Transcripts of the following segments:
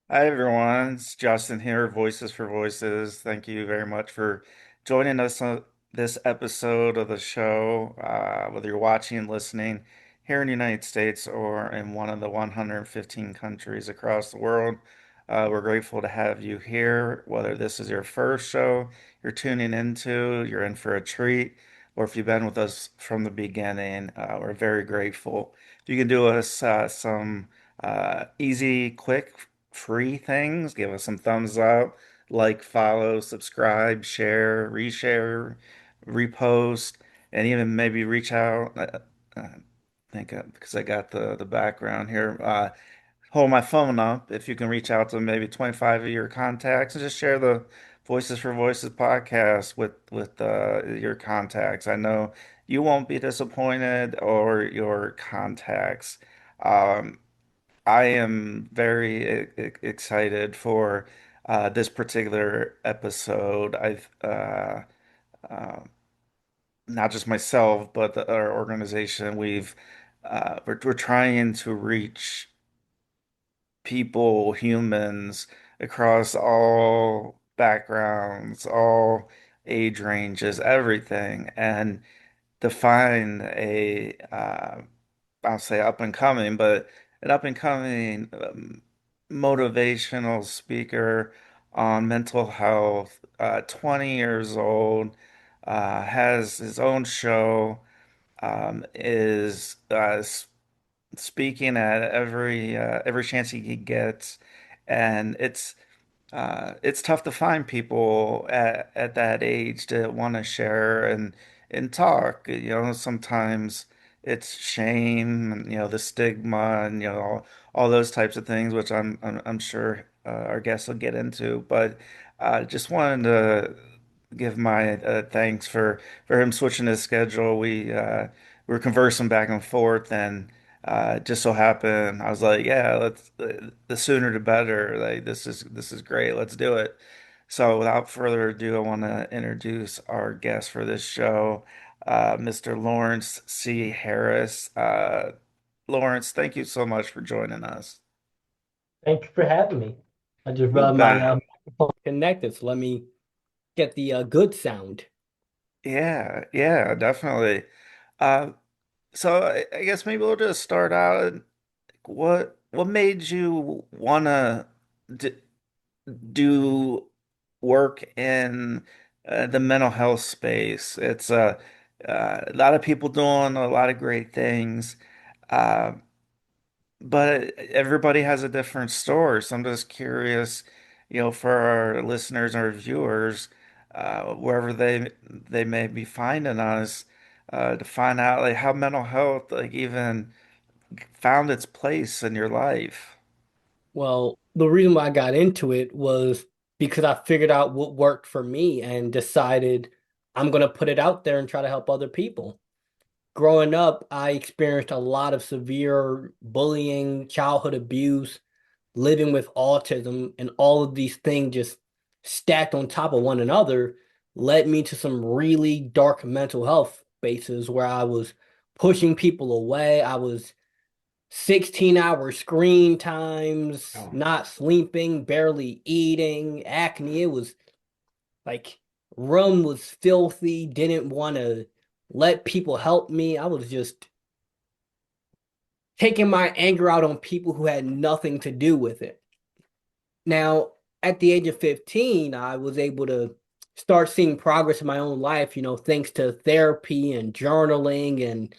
Hi everyone, it's Justin here, Voices for Voices. Thank you very much for joining us on this episode of the show. Whether you're watching, listening here in the United States or in one of the 115 countries across the world, we're grateful to have you here. Whether this is your first show you're tuning into, you're in for a treat, or if you've been with us from the beginning, we're very grateful. If you can do us some easy, quick free things. Give us some thumbs up, like, follow, subscribe, share, reshare, repost, and even maybe reach out. I think because I got the background here. Hold my phone up if you can reach out to maybe 25 of your contacts and just share the Voices for Voices podcast with your contacts. I know you won't be disappointed or your contacts. Um, I am very excited for this particular episode. I've uh, not just myself, but our organization. We're trying to reach people, humans across all backgrounds, all age ranges, everything, and to find I'll say up and coming, but an up and coming motivational speaker on mental health, 20 years old, has his own show, is speaking at every chance he gets, and it's tough to find people at that age to want to share and talk. You know, sometimes it's shame and the stigma and all those types of things, which I'm sure our guests will get into. But just wanted to give my thanks for him switching his schedule. We were conversing back and forth, and just so happened I was like, yeah, let's the sooner the better. Like this is great. Let's do it. So without further ado, I want to introduce our guest for this show, Mr. Lawrence C. Harris. Lawrence, thank you so much for joining us. Thank you for having me. I just You realized my bet. microphone connected, so let me get the good sound. Yeah, yeah, definitely. Uh, so I guess maybe we'll just start out. What made you wanna do work in the mental health space? It's a lot of people doing a lot of great things, uh, but everybody has a different story. So I'm just curious, for our listeners and our viewers, wherever they may be finding us, to find out like how mental health like even found its place in your life. Well, the reason why I got into it was because I figured out what worked for me and decided I'm going to put it out there and try to help other people. Growing up, I experienced a lot of severe bullying, childhood abuse, living with autism, and all of these things just stacked on top of one another led me to some really dark mental health spaces where I was pushing people away. I was 16-hour screen times, Oh. not sleeping, barely eating, acne. It was like room was filthy, didn't want to let people help me. I was just taking my anger out on people who had nothing to do with it. Now, at the age of 15, I was able to start seeing progress in my own life, thanks to therapy and journaling and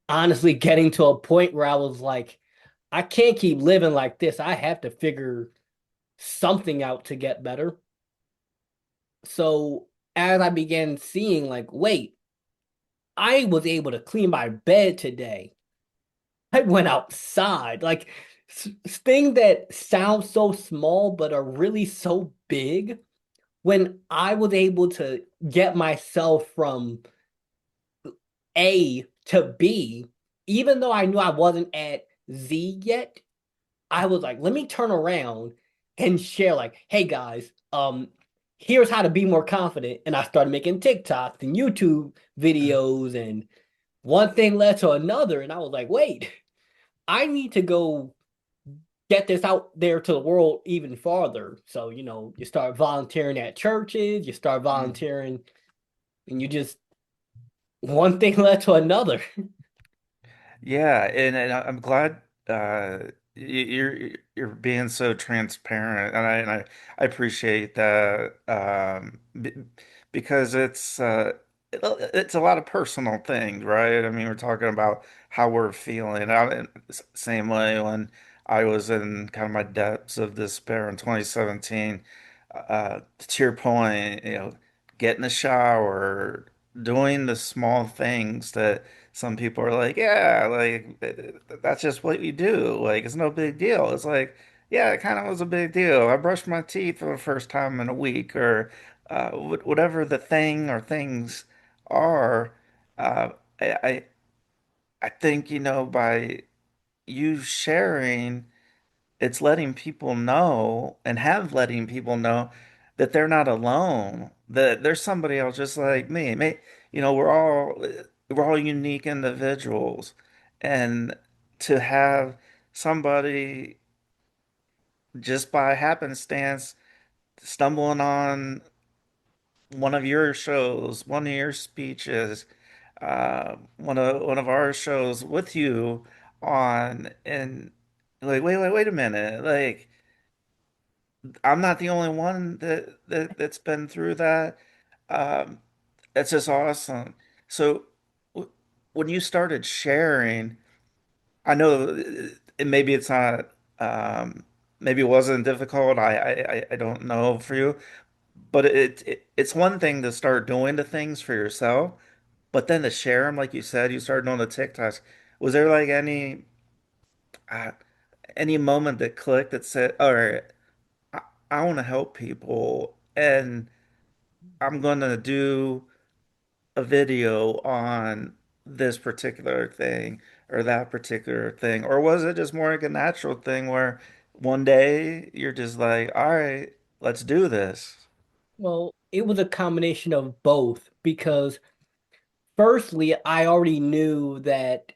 honestly getting to a point where I was like, I can't keep living like this. I have to figure something out to get better. So, as I began seeing, like, wait, I was able to clean my bed today. I went outside. Like, things that sound so small but are really so big when I was able to get myself from A to B, even though I knew I wasn't at Z yet, I was like, let me turn around and share, like, hey guys, here's how to be more confident. And I started making TikToks and YouTube videos, and one thing led to another. And I was like, wait, I need to go get this out there to the world even farther. So, you start volunteering at churches, you start Mm. volunteering, and you just one thing led to another. Yeah, and I'm glad you're being so transparent, and I appreciate that because it's a lot of personal things, right? I mean, we're talking about how we're feeling. Same way when I was in kind of my depths of despair in 2017. To your point, get in the shower, doing the small things that some people are like, yeah, like that's just what you do. Like it's no big deal. It's like, yeah, it kind of was a big deal. I brushed my teeth for the first time in a week, or whatever the thing or things are. Uh, I, I I think, by you sharing, it's letting people know and have letting people know that they're not alone, that there's somebody else just like me. We're all unique individuals, and to have somebody just by happenstance stumbling on one of your shows, one of your speeches, one of our shows with you on, and like, wait a minute, like I'm not the only one that's been through that. Um, it's just awesome. So w when you started sharing, I know maybe it's not, maybe it wasn't difficult. I don't know for you, but it's one thing to start doing the things for yourself, but then to share them, like you said, you started doing the TikToks. Was there like uh, any moment that clicked that said, all right, I, I want to help people and I'm gonna do a video on this particular thing or that particular thing? Or was it just more like a natural thing where one day you're just like, all right, let's do this? Well, it was a combination of both because firstly, I already knew that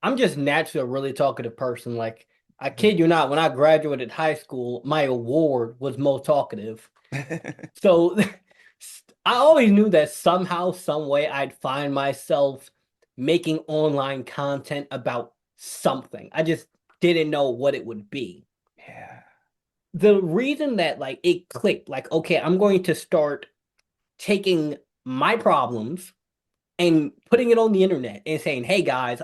I'm just naturally a really talkative person. Like, I kid you not, when I graduated high school, my award was most talkative. So I always knew that somehow, some way, I'd find myself making online content about something. I just didn't know what it would be. Yeah. The reason that like it clicked, like, okay, I'm going to start taking my problems and putting it on the internet and saying, "Hey guys,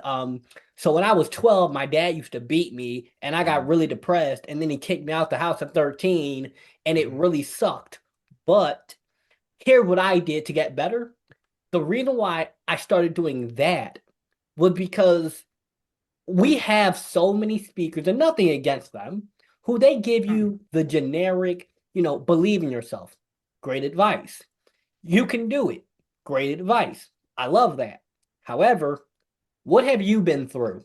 so when I was 12, my dad used to beat me and I got Mhm. really depressed and then he kicked me out the house at 13 and it Mhm. really sucked. But here's what I did to get better." The reason why I started doing that was because we have so many speakers and nothing against them who they give Mm. you the generic, believe in yourself. Great advice. You can do it. Great advice. I love that. However, what have you been through?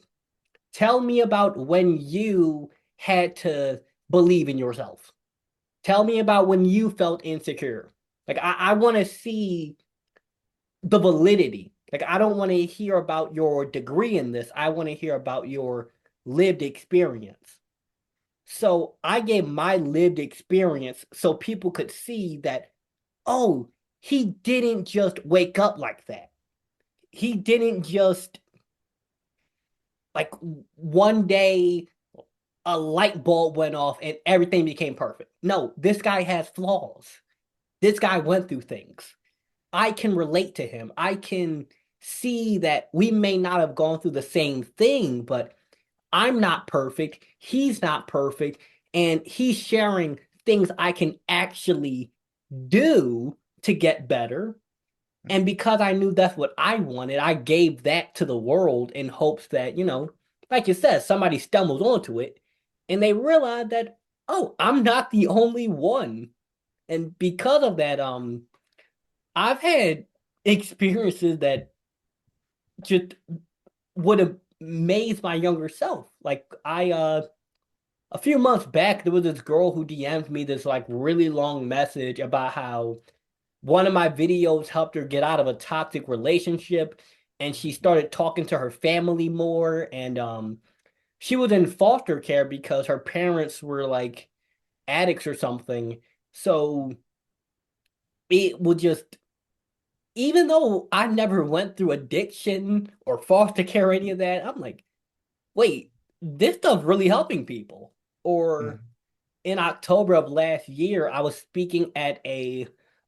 Tell me about when you had to believe in yourself. Tell me about when you felt insecure. Like, I want to see the validity. Like, I don't want to hear about your degree in this. I want to hear about your lived experience. So I gave my lived experience so people could see that, oh, he didn't just wake up like that. He didn't just like one day a light bulb went off and everything became perfect. No, this guy has flaws. This guy went through things. I can relate to him. I can see that we may not have gone through the same thing, but I'm not perfect. He's not perfect. And he's sharing things I can actually do to get better. And because I knew that's what I wanted, I gave that to the world in hopes that, like you said, somebody stumbles onto it and they realize that, oh, I'm not the only one. And because of that, I've had experiences that just would have amazed my younger self. Like a few months back, there was this girl who DM'd me this like really long message about how one of my videos helped her get out of a toxic relationship and she started talking to her family more and she was in foster care because her parents were like addicts or something. So it would just, even though I never went through addiction or foster care or any of that, I'm like, wait, this stuff's really helping people. Or Mhm. in October of last year, I was speaking at a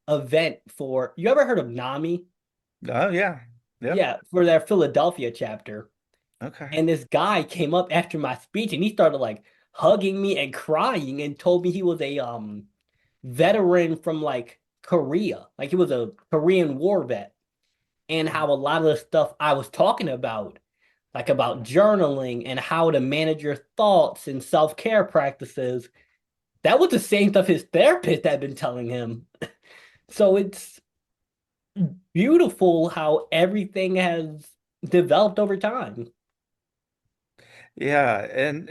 event for, you ever heard of NAMI? Oh yeah. Yep. Yeah, for their Philadelphia chapter. Okay. And this guy came up after my speech and he started like hugging me and crying and told me he was a veteran from like Korea. Like he was a Korean war vet. And how a lot of the stuff I was talking about, like about journaling and how to manage your thoughts and self-care practices, that was the same stuff his therapist had been telling him. So it's beautiful how everything has developed over time. Yeah, and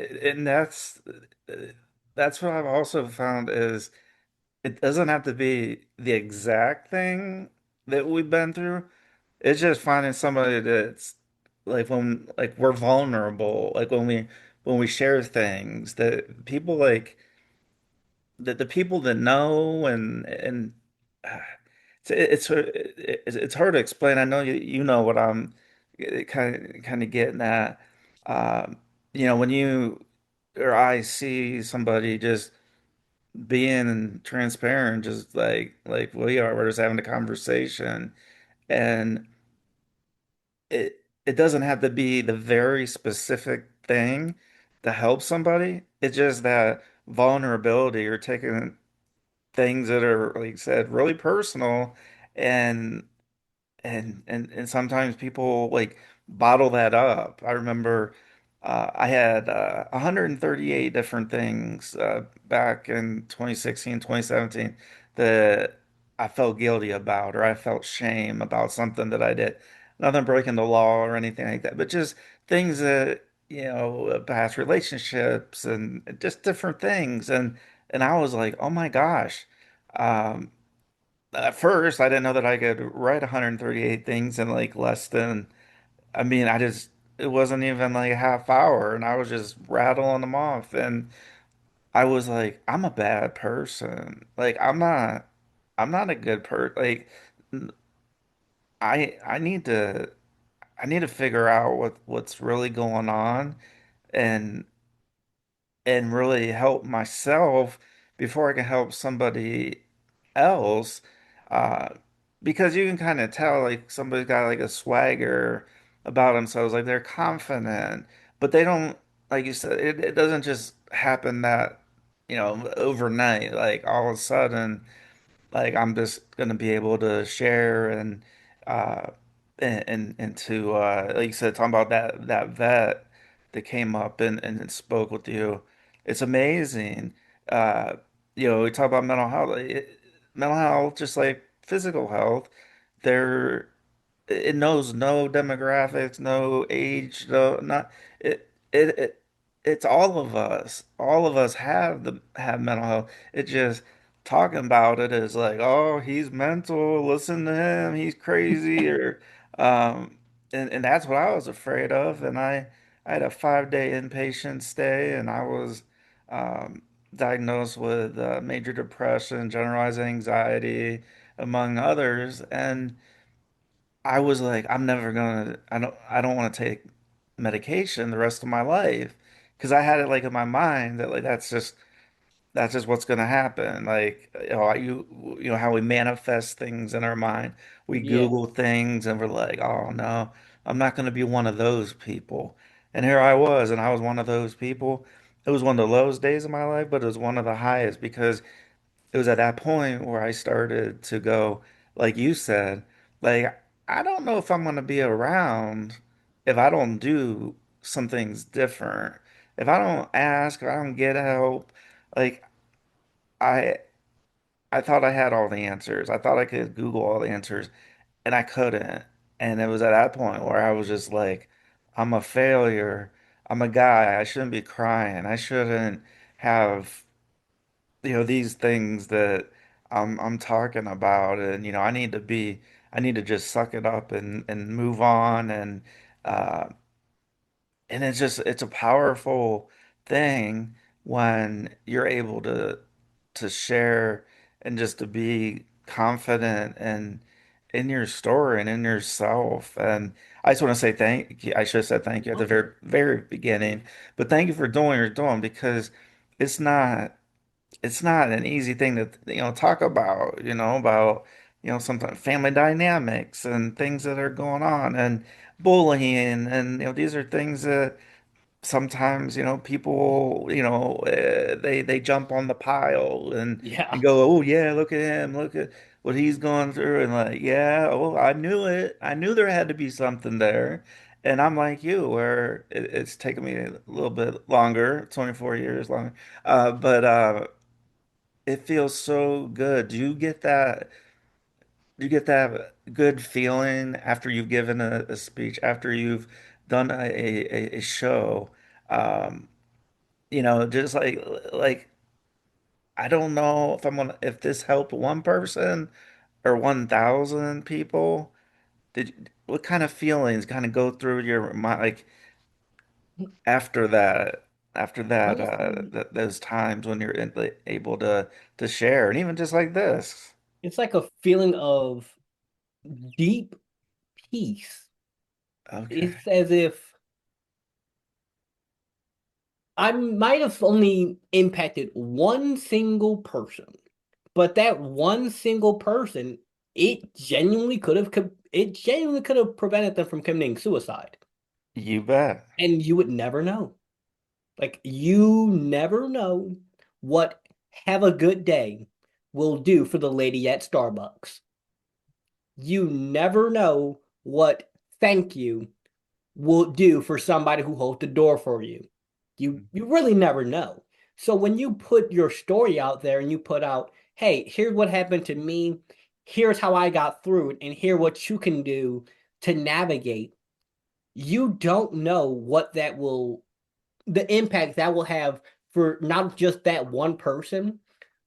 that's what I've also found is it doesn't have to be the exact thing that we've been through. It's just finding somebody that's like when like we're vulnerable, like when we share things that people like that the people that know and uh, it's hard to explain. I know you know what I'm kind of getting at. Um, when you or I see somebody just being transparent, just like we are, we're just having a conversation, and it doesn't have to be the very specific thing to help somebody. It's just that vulnerability or taking things that are, like I said, really personal and and sometimes people like bottle that up. I remember I had 138 different things back in 2016, 2017 that I felt guilty about or I felt shame about something that I did. Nothing breaking the law or anything like that, but just things that, past relationships and just different things. And I was like, oh my gosh. Um, at first, I didn't know that I could write 138 things in like less than, I mean, it wasn't even like a half hour and I was just rattling them off. And I was like, I'm a bad person. Like, I'm not a good person. Like, I need I need to figure out what's really going on and really help myself before I can help somebody else. Uh, because you can kind of tell like somebody's got like a swagger about themselves, like they're confident, but they don't, like you said, it doesn't just happen that, overnight, like all of a sudden like I'm just gonna be able to share uh and to like you said, talking about that vet that came up and spoke with you. It's amazing. Uh we talk about mental health. Mental health, just like physical health, there it knows no demographics, no age, no not it it's all of us. All of us have mental health. It just talking about it is like, oh, he's mental, listen to him, he's crazy or um and that's what I was afraid of. And I had a 5-day inpatient stay and I was um diagnosed with major depression, generalized anxiety, among others. And I was like, I don't want to take medication the rest of my life because I had it like in my mind that like that's just what's going to happen. Like, you know how we manifest things in our mind. We Yeah, Google things and we're like, oh no, I'm not going to be one of those people. And here I was, and I was one of those people. It was one of the lowest days of my life, but it was one of the highest because it was at that point where I started to go, like you said, like, I don't know if I'm going to be around if I don't do some things different. If I don't ask, if I don't get help, like, I I thought I had all the answers. I thought I could Google all the answers, and I couldn't. And it was at that point where I was just like, I'm a failure. I'm a guy. I shouldn't be crying. I shouldn't have these things that I'm talking about. And I need to just suck it up and move on. And uh and it's a powerful thing when you're able to share and just to be confident and in your story and in yourself. And I just want to say thank you. I should have said thank you at the Oh, very beginning, but thank you for doing what you're doing because it's not it's not an easy thing to talk about, about sometimes family dynamics and things that are going on and bullying and these are things that sometimes people they jump on the pile and yeah. go, oh yeah, look at him, look at what he's going through, and like, yeah, oh, I knew it, I knew there had to be something there. And I'm like you, where it's taken me a little bit longer, 24 years longer, but it feels so good. Do you get that good feeling after you've given a speech, after you've done a show? Um, just like I don't know if this helped one person or 1,000 people. What kind of feelings kind of go through your mind like after that Honestly, those times when you're able to share and even just like this. it's like a feeling of deep peace. Okay. It's as if I might have only impacted one single person, but that one single person, it genuinely could have prevented them from committing suicide. You bet. And you would never know. Like you never know what have a good day will do for the lady at Starbucks. You never know what thank you will do for somebody who holds the door for you. You really never know. So when you put your story out there and you put out, hey, here's what happened to me, here's how I got through it, and here what you can do to navigate, you don't know what that will the impact that will have for not just that one person,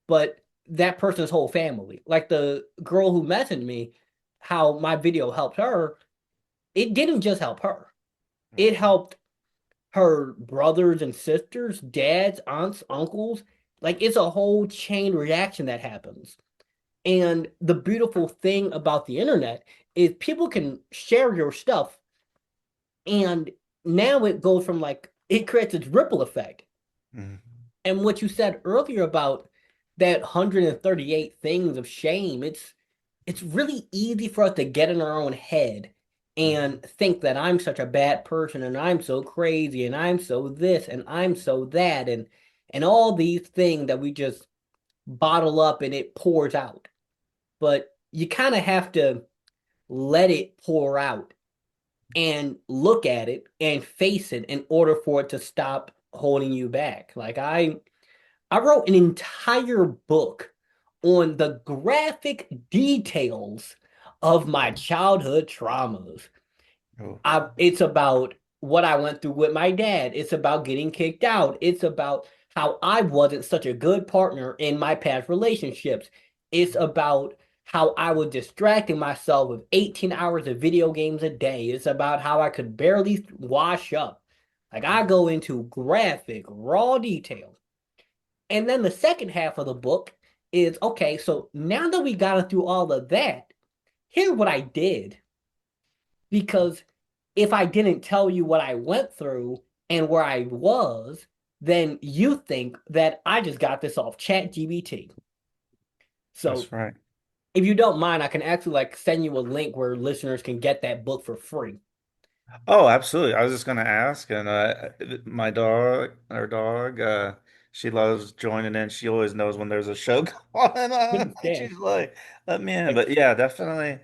but that person's whole family. Like the girl who messaged me, how my video helped her, it didn't just help her. It Mhm. helped her brothers and sisters, dads, aunts, uncles. Like it's a whole chain reaction that happens. And the beautiful thing about the internet is people can share your stuff, and now it goes from like it creates its ripple effect. Mhm. And what you said earlier about that 138 things of shame, it's really easy for us to get in our own head and Mhm. think that I'm such a bad person and I'm so crazy and I'm so this and I'm so that and all these things that we just bottle up and it pours out. But you kind of have to let it pour out and look at it and face it in order for it to stop holding you back. Like I wrote an entire book on the graphic details of my childhood traumas. Oh. It's about what I went through with my dad. It's about getting kicked out. It's about how I wasn't such a good partner in my past relationships. It's about how I was distracting myself with 18 hours of video games a day. It's about how I could barely wash up. Like I go into graphic, raw detail. And then the second half of the book is okay, so now that we got through all of that, here's what I did. Because if I didn't tell you what I went through and where I was, then you think that I just got this off Chat GBT. So That's right. if you don't mind, I can actually like send you a link where listeners can get that book for free. Oh, absolutely. I was just gonna ask, and my dog, our dog, she loves joining in. She always knows when there's a show going on. Understand? She's like, "Let me in." Like But yeah, definitely.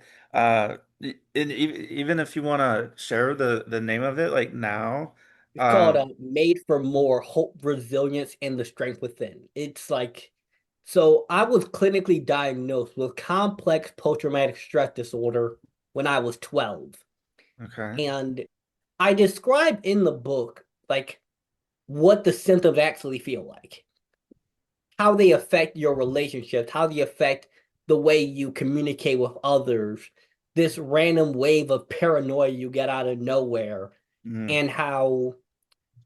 Even if you want to share the name of it, like now, it's called um, Made for More Hope, Resilience, and the Strength Within. It's like, so I was clinically diagnosed with complex post-traumatic stress disorder when I was 12. okay, And I describe in the book, like, what the symptoms actually feel like, how they affect your relationships, how they affect the way you communicate with others, this random wave of paranoia you get out of nowhere, mm, and how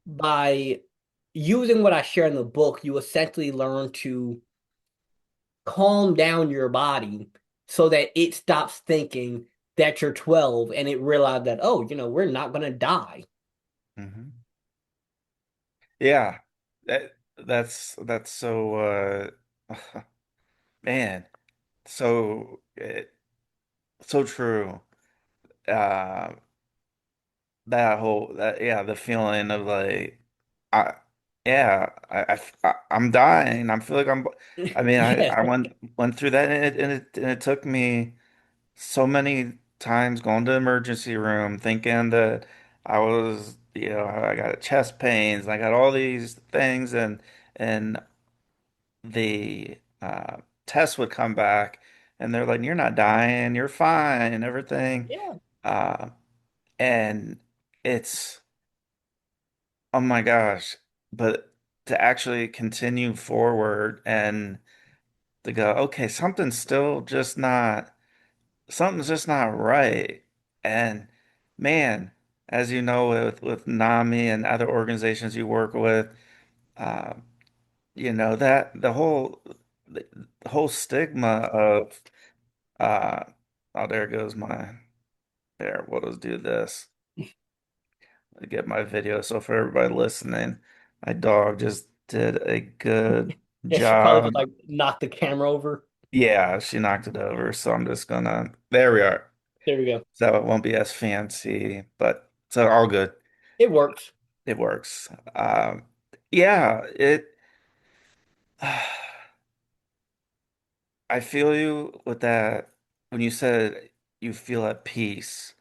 by using what I share in the book, you essentially learn to calm down your body so that it stops thinking that you're 12 and it realized that, oh, we're not going to die. Hmm. Yeah, that's so man, so so true. Uh, that whole that yeah, the feeling of like I yeah, I'm dying. I feel like I mean, Yeah, I went through that and it took me so many times going to the emergency room thinking that I was, I got chest pains, I got all these things and the test would come back and they're like, you're not dying, you're fine, and everything. yeah, Uh, and it's, oh my gosh, but to actually continue forward and to go, okay, something's just not right. And man, as you know, with NAMI and other organizations you work with, uh, that the whole stigma of uh oh, there goes my there, we'll just do this. I get my video. So for everybody listening, my dog just did a good yeah. She probably just job. like knocked the camera over. Yeah, she knocked it over. So I'm just gonna, there we are. There we go. So it won't be as fancy, but so all good. It works. It works. Yeah, I feel you with that when you said you feel at peace.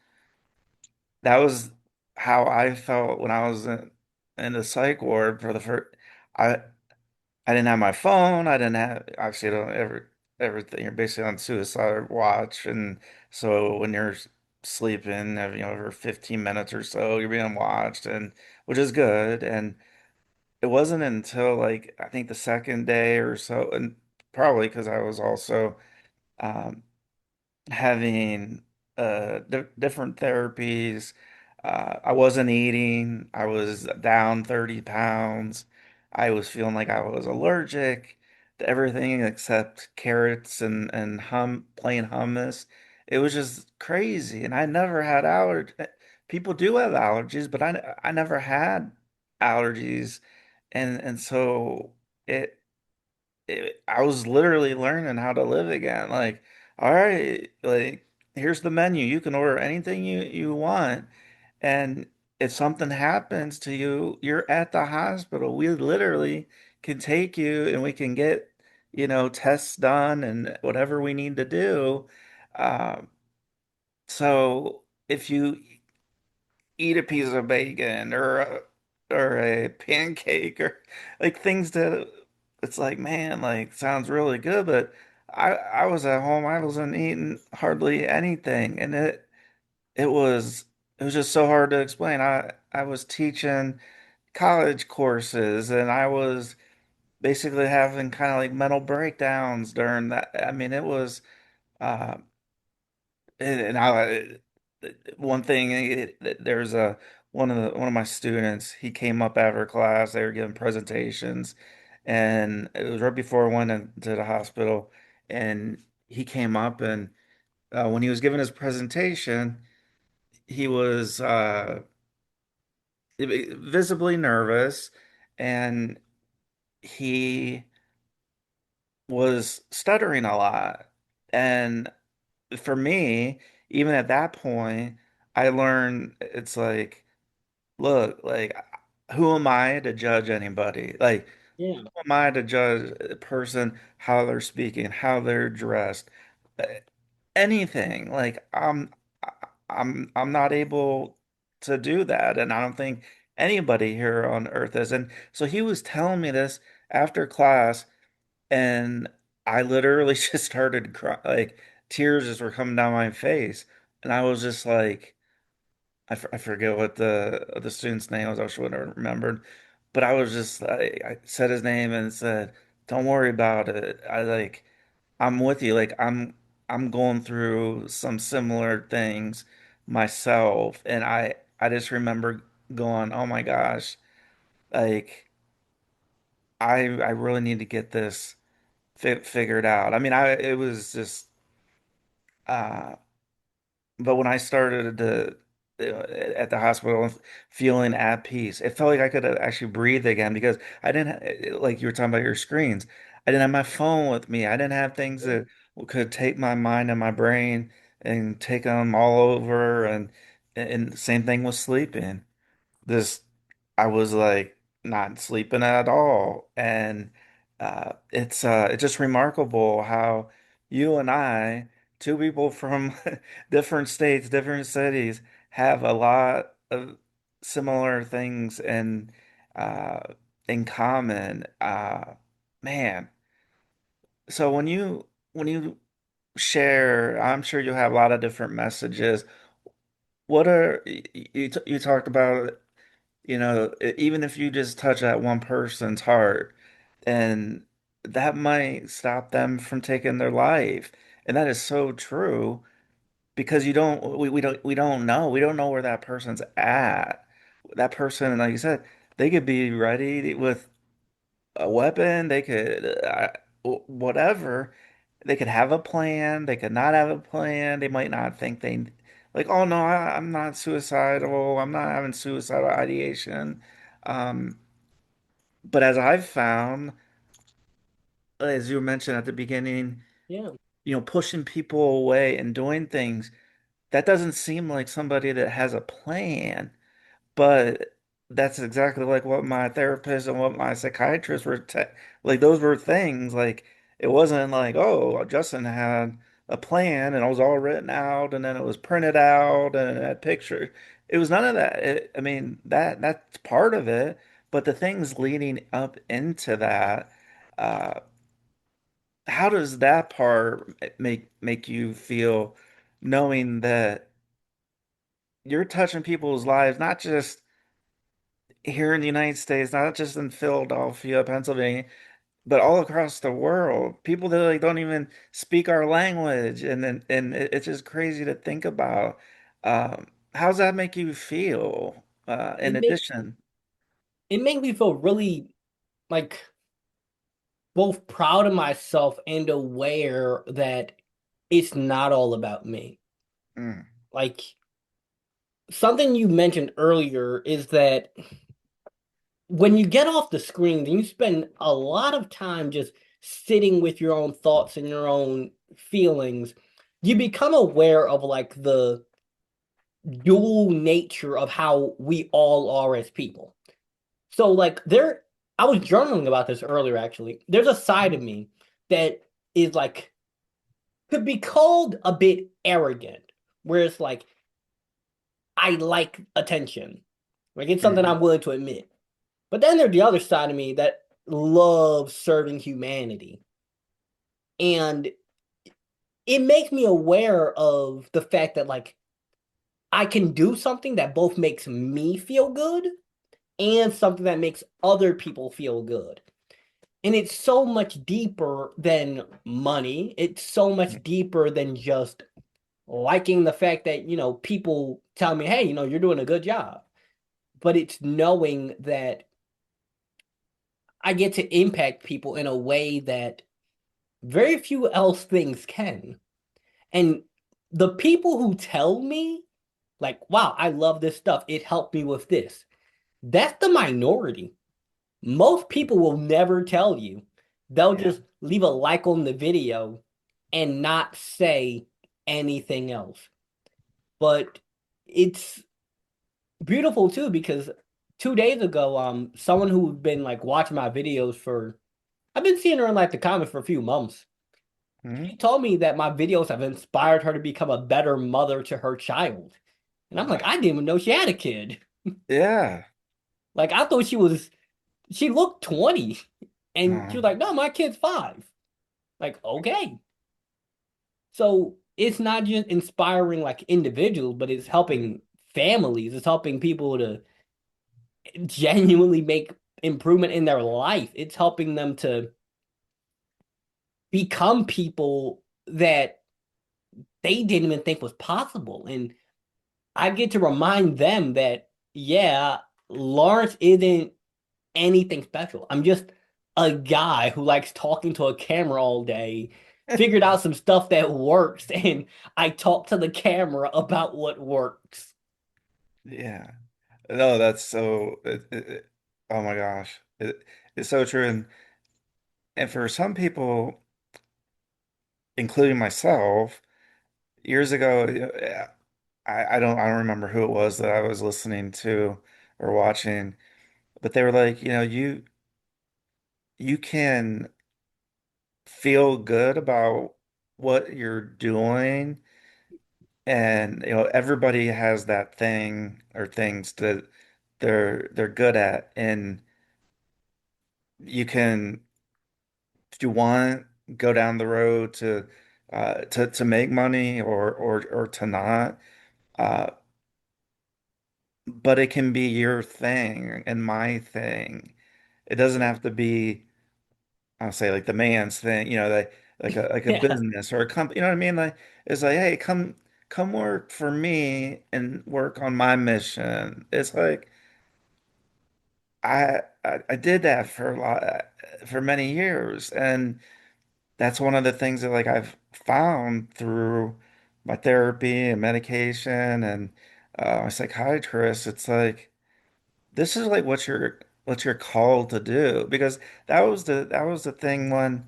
That was how I felt when I was in the psych ward for the first. I I didn't have my phone. I didn't have obviously I don't everything. You're basically on suicide watch, and so when you're sleeping, every 15 minutes or so, you're being watched, and which is good. And it wasn't until like I think the second day or so, and probably because I was also um, having different therapies. I wasn't eating. I was down 30 pounds. I was feeling like I was allergic to everything except carrots and plain hummus. It was just crazy. And I never had allergies. People do have allergies, but I never had allergies. And so it I was literally learning how to live again. Like, all right, like here's the menu. You can order anything you want. And if something happens to you, you're at the hospital. We literally can take you and we can get, tests done and whatever we need to do. Um, so if you eat a piece of bacon or a pancake or like things that it's like, man, like sounds really good, but I was at home, I wasn't eating hardly anything, and it was it was just so hard to explain. I was teaching college courses and I was basically having kind of like mental breakdowns during that. I mean, it was uh and one thing, there's one of my students. He came up after class. They were giving presentations, and it was right before I went into the hospital. And he came up, and when he was giving his presentation, he was visibly nervous, and he was stuttering a lot. And for me, even at that point, I learned it's like, look, like, who am I to judge anybody? Like, Yeah. who am I to judge a person, how they're speaking, how they're dressed, uh, anything? Like, I'm not able to do that, and I don't think anybody here on earth is. And so he was telling me this after class. And I literally just started crying, like tears just were coming down my face. And I was just like, I forget what the student's name was. I wish I would have remembered. But I was just, I said his name and said, don't worry about it. I'm with you. Like, I'm going through some similar things myself. And I just remember going, oh my gosh. Like I really need to get this figured out. I mean, I it was just uh but when I started at the hospital feeling at peace, it felt like I could actually breathe again because I didn't like you were talking about your screens. I didn't have my phone with me. I didn't have things that could take my mind and my brain and take them all over and same thing with sleeping. This I was like not sleeping at all, and it's just remarkable how you and I, two people from different states, different cities, have a lot of similar things and uh, in common. Man, so when you share, I'm sure you have a lot of different messages. What are you talked about? Even if you just touch that one person's heart, and that might stop them from taking their life. And that is so true because we don't know. We don't know where that person's at. That person, like you said, they could be ready with a weapon. They could whatever. They could have a plan. They could not have a plan. They might not think they like, oh no, I'm not suicidal. I'm not having suicidal ideation. Um, but as I've found, as you mentioned at the beginning, Yeah. pushing people away and doing things, that doesn't seem like somebody that has a plan. But that's exactly like what my therapist and what my psychiatrist were te like those were things like it wasn't like, oh, Justin had a plan and it was all written out and then it was printed out and it had pictures. It was none of that. I mean, that's part of it, but the things leading up into that, uh, how does that part make you feel knowing that you're touching people's lives, not just here in the United States, not just in Philadelphia, Pennsylvania, but all across the world. People that like don't even speak our language, and it's just crazy to think about. How's that make you feel? In It make addition, it made me feel really like both proud of myself and aware that it's not all about me. mm, Like something you mentioned earlier is that when you get off the screen, then you spend a lot of time just sitting with your own thoughts and your own feelings. You become aware of like the dual nature of how we all are as people. So like I was journaling about this earlier actually. There's a side of me that is like could be called a bit arrogant, where it's like I like attention. Like it's something mm, I'm willing to admit. But then there's the other side of me that loves serving humanity. And it makes me aware of the fact that like I can do something that both makes me feel good and something that makes other people feel good. And it's so much deeper than money. It's so much mm, deeper than just liking the fact that, people tell me, hey, you're doing a good job. But it's knowing that I get to impact people in a way that very few else things can. And the people who tell me, like, wow, I love this stuff, it helped me with this, that's the minority. Most people will never tell you. They'll yeah. just leave a like on the video and not say anything else. But it's beautiful too because 2 days ago, someone who'd been like watching my videos for I've been seeing her in like the comments for a few months. Mm, She told me that my videos have inspired her to become a better mother to her child. And I'm like, wow. I didn't even know she had a kid. Yeah. Like I thought she looked 20. And she Uh, was like, no, my kid's 5. Like, okay. So it's not just inspiring like individuals, but it's mm, helping families. It's helping people to genuinely make improvement in their life. It's helping them to become people that they didn't even think was possible. And I get to remind them that, yeah, Lawrence isn't anything special. I'm just a guy who likes talking to a camera all day, figured out some stuff that works, and I talk to the camera about what works. Yeah. No, that's so oh my gosh. It's so true. And for some people, including myself, years ago, I don't remember who it was that I was listening to or watching, but they were like, you can feel good about what you're doing, and everybody has that thing or things that they're good at, and you can, if you want, go down the road to make money or to not. Uh, but it can be your thing and my thing. It doesn't have to be, I'll say, like the man's thing, like a Yeah. business or a company. You know what I mean? Like it's like, hey, come work for me and work on my mission. It's like I did that for a lot for many years, and that's one of the things that like I've found through my therapy and medication and my psychiatrist. It's like this is like what you're called to do, because that was the thing when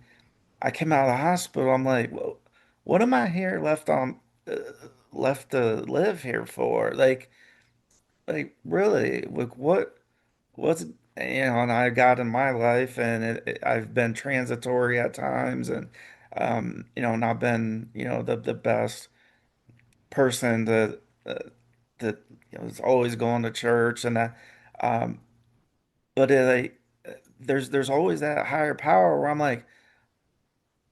I came out of the hospital. I'm like, well, what am I here uh, left to live here for? Like really, like what's and I got in my life, and I've been transitory at times, and not been the best person that is always going to church and that. Um, but there's always that higher power where I'm like,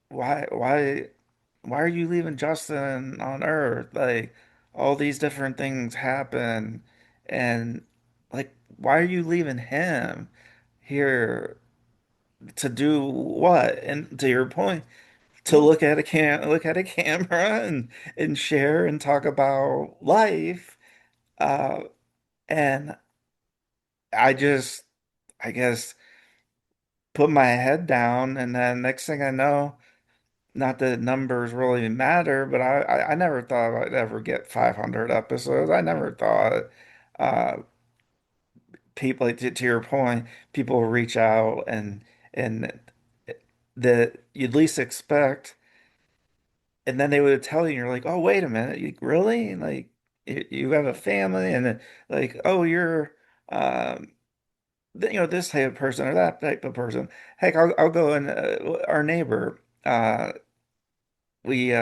why are you leaving Justin on Earth? Like all these different things happen, and like why are you leaving him here to do what? And to your point, to Yeah. look at a camera and share and talk about life. Uh, and I guess, put my head down, and then next thing I know, not that numbers really matter, but I never thought I'd ever get 500 episodes. I never thought uh, people, to your point, people will reach out and that you'd least expect, and then they would tell you, you're like, oh, wait a minute, you really? Like, you have a family, and then, like, oh, you're um, this type of person or that type of person. Heck, I'll go and our neighbor. We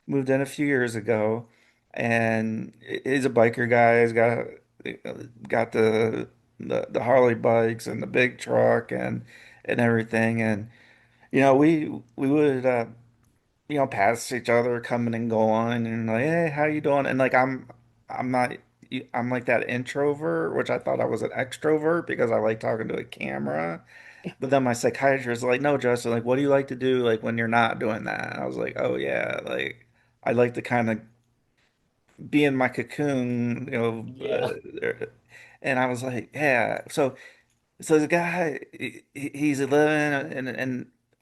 moved in a few years ago, and he's a biker guy. He's got the Harley bikes and the big truck and everything. And we would pass each other coming and going, and like, hey, how you doing? And like I'm not I'm like that introvert, which I thought I was an extrovert because I like talking to a camera. But then my psychiatrist was like, no, Justin, like, what do you like to do like when you're not doing that? And I was like, oh yeah, like I like to kind of be in my cocoon, Yeah. and I was like, yeah. So the guy, he's 11,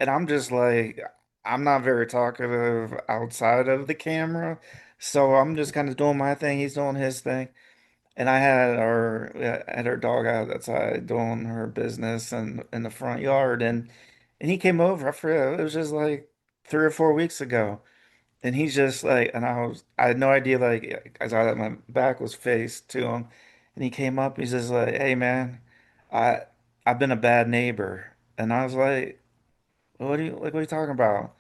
and I'm just like, I'm not very talkative outside of the camera, so I'm just kind of doing my thing. He's doing his thing. And I had our dog out outside doing her business and in the front yard, and he came over. I forget, it was just like 3 or 4 weeks ago, and he's just like, and I had no idea, like I saw that my back was faced to him, and he came up. He's just like, hey man, I I've been a bad neighbor, and I was like, what are you talking about?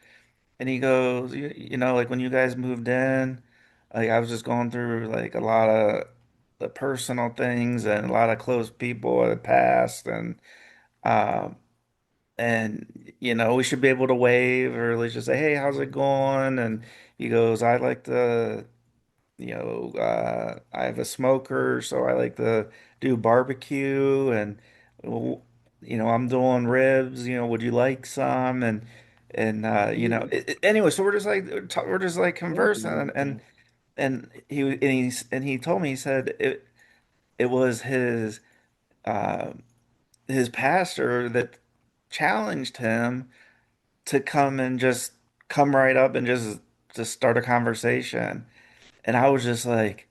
And he goes, like when you guys moved in, like I was just going through like a lot of the personal things and a lot of close people that passed, um, and we should be able to wave or at least just say, hey, how's it going? And he goes, I like to, I have a smoker, so I like to do barbecue, and well, I'm doing ribs. Would you like some? Anyway, so we're just like conversing, and he told me, he said it was his uh, his pastor that challenged him to come and just come right up and just start a conversation. And I was just like,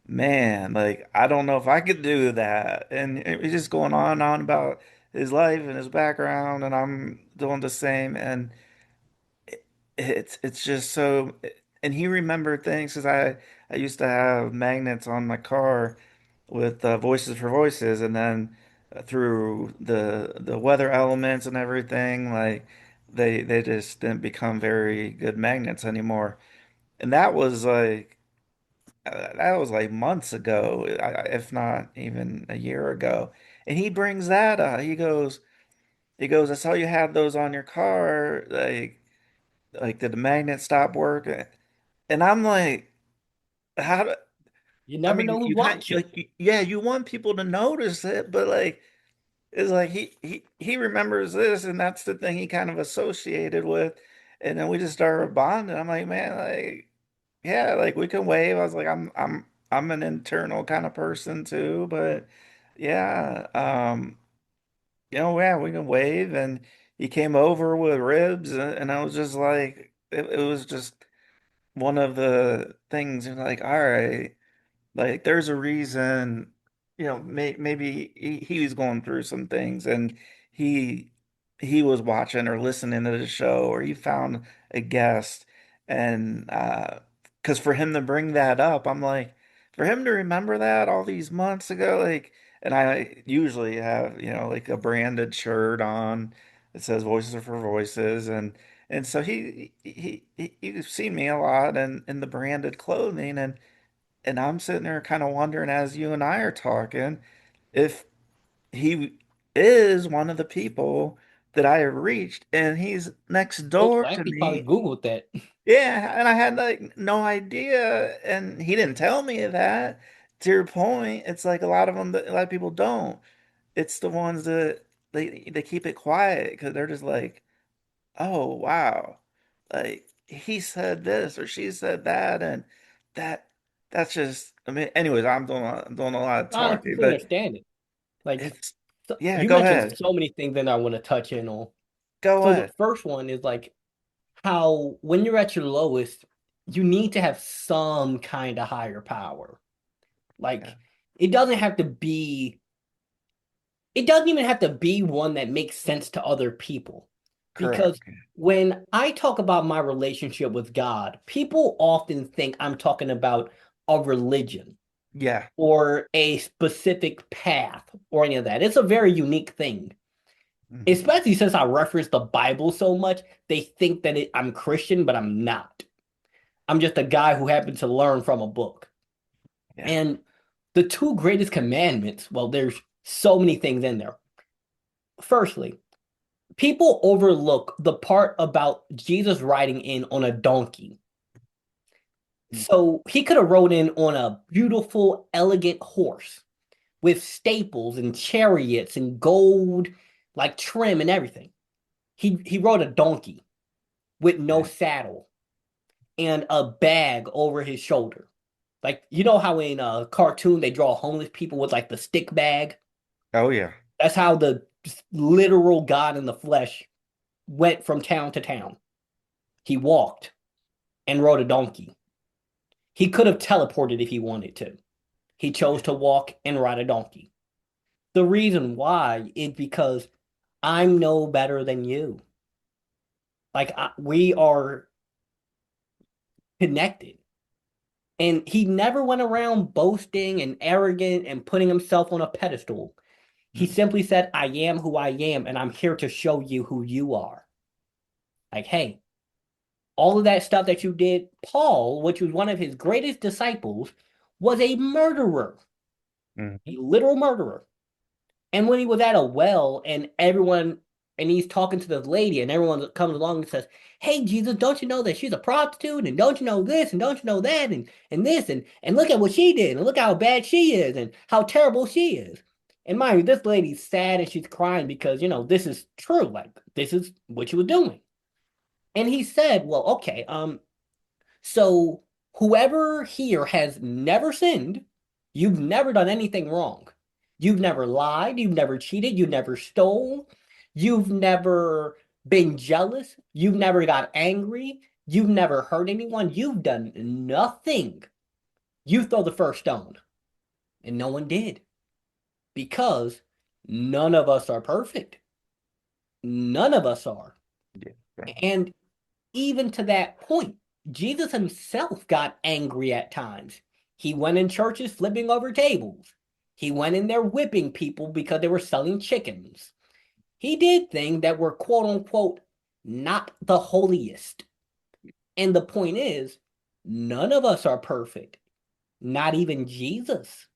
man, like I don't know if I could do that. And it was just going on and on about his life and his background, and I'm doing the same. And it's just so. And he remembered things because I used to have magnets on my car with voices for voices, and then through the weather elements and everything, like they just didn't become very good magnets anymore. And that was like months ago, if not even a year ago. And he brings that up. He goes, I saw you had those on your car. Like did the magnet stop working? And I'm like, how do, You I never mean, know who's you kind watching. like, yeah, you want people to notice it, but like, it's like he remembers this, and that's the thing he kind of associated with. And then we just started bonding. I'm like, man, like, yeah, like we can wave. I was like, I'm an internal kind of person too, but yeah, yeah, we can wave. And he came over with ribs, and I was just like, it was just one of the things. Like, all right. Like there's a reason, maybe he was going through some things, and he he was watching or listening to the show, or he found a guest. And because for him to bring that up, I'm like, for him to remember that all these months ago, like, and I usually have, like a branded shirt on that says Voices are for Voices. And so he's seen me a lot in the branded clothing. And I'm sitting there kind of wondering, as you and I are talking, if he is one of the people that I have reached, and he's next Most door to likely probably me. Googled that. Yeah, and I had like no idea, and he didn't tell me that. To your point, it's like a lot of people don't. It's the ones that they keep it quiet because they're just like, oh wow, like he said this or she said that, and that that's just, I mean, anyways, I'm doing a lot of I talking, completely but understand it. Like, it's, so yeah, you go mentioned ahead. so many things that I want to touch in on. Go So the ahead. first one is like how when you're at your lowest, you need to have some kind of higher power. Yeah, Like it doesn't have to be, it doesn't even have to be one that makes sense to other people. Because correct. when I talk about my relationship with God, people often think I'm talking about a religion Yeah. or a specific path or any of that. It's a very unique thing. Hmm. Especially since I reference the Bible so much, they think that I'm Christian, but I'm not. I'm just a guy who happened to learn from a book. Yeah. And the two greatest commandments, well, there's so many things in there. Firstly, people overlook the part about Jesus riding in on a donkey. So he could have rode in on a beautiful, elegant horse with staples and chariots and gold like trim and everything. He rode a donkey with no Yeah. saddle and a bag over his shoulder. Like you know how in a cartoon they draw homeless people with like the stick bag? Oh yeah. That's how the literal God in the flesh went from town to town. He walked and rode a donkey. He could have teleported if he wanted to. He chose Yeah. to walk and ride a donkey. The reason why is because I'm no better than you. We are connected. And he never went around boasting and arrogant and putting himself on a pedestal. He Mm. simply said, I am who I am, and I'm here to show you who you are. Like, hey, all of that stuff that you did, Paul, which was one of his greatest disciples, was a murderer, Mm. a literal murderer. And when he was at a well and he's talking to this lady, and everyone comes along and says, hey, Jesus, don't you know that she's a prostitute? And don't you know this? And don't you know that? And this? And look at what she did. And look how bad she is and how terrible she is. And mind you, this lady's sad and she's crying because, this is true. Like, this is what she was doing. And he said, well, okay, so whoever here has never sinned, you've never done anything wrong. You've never lied, you've never cheated, you've never stole, you've never been jealous, you've never got angry, you've never hurt anyone, you've done nothing. You throw the first stone. And no one did because none of us are perfect. None of us are. Yeah. Okay. And even to that point, Jesus himself got angry at times. He went in churches flipping over tables. He went in there whipping people because they were selling chickens. He did things that were quote unquote not the holiest. And the point is, none of us are perfect, not even Jesus.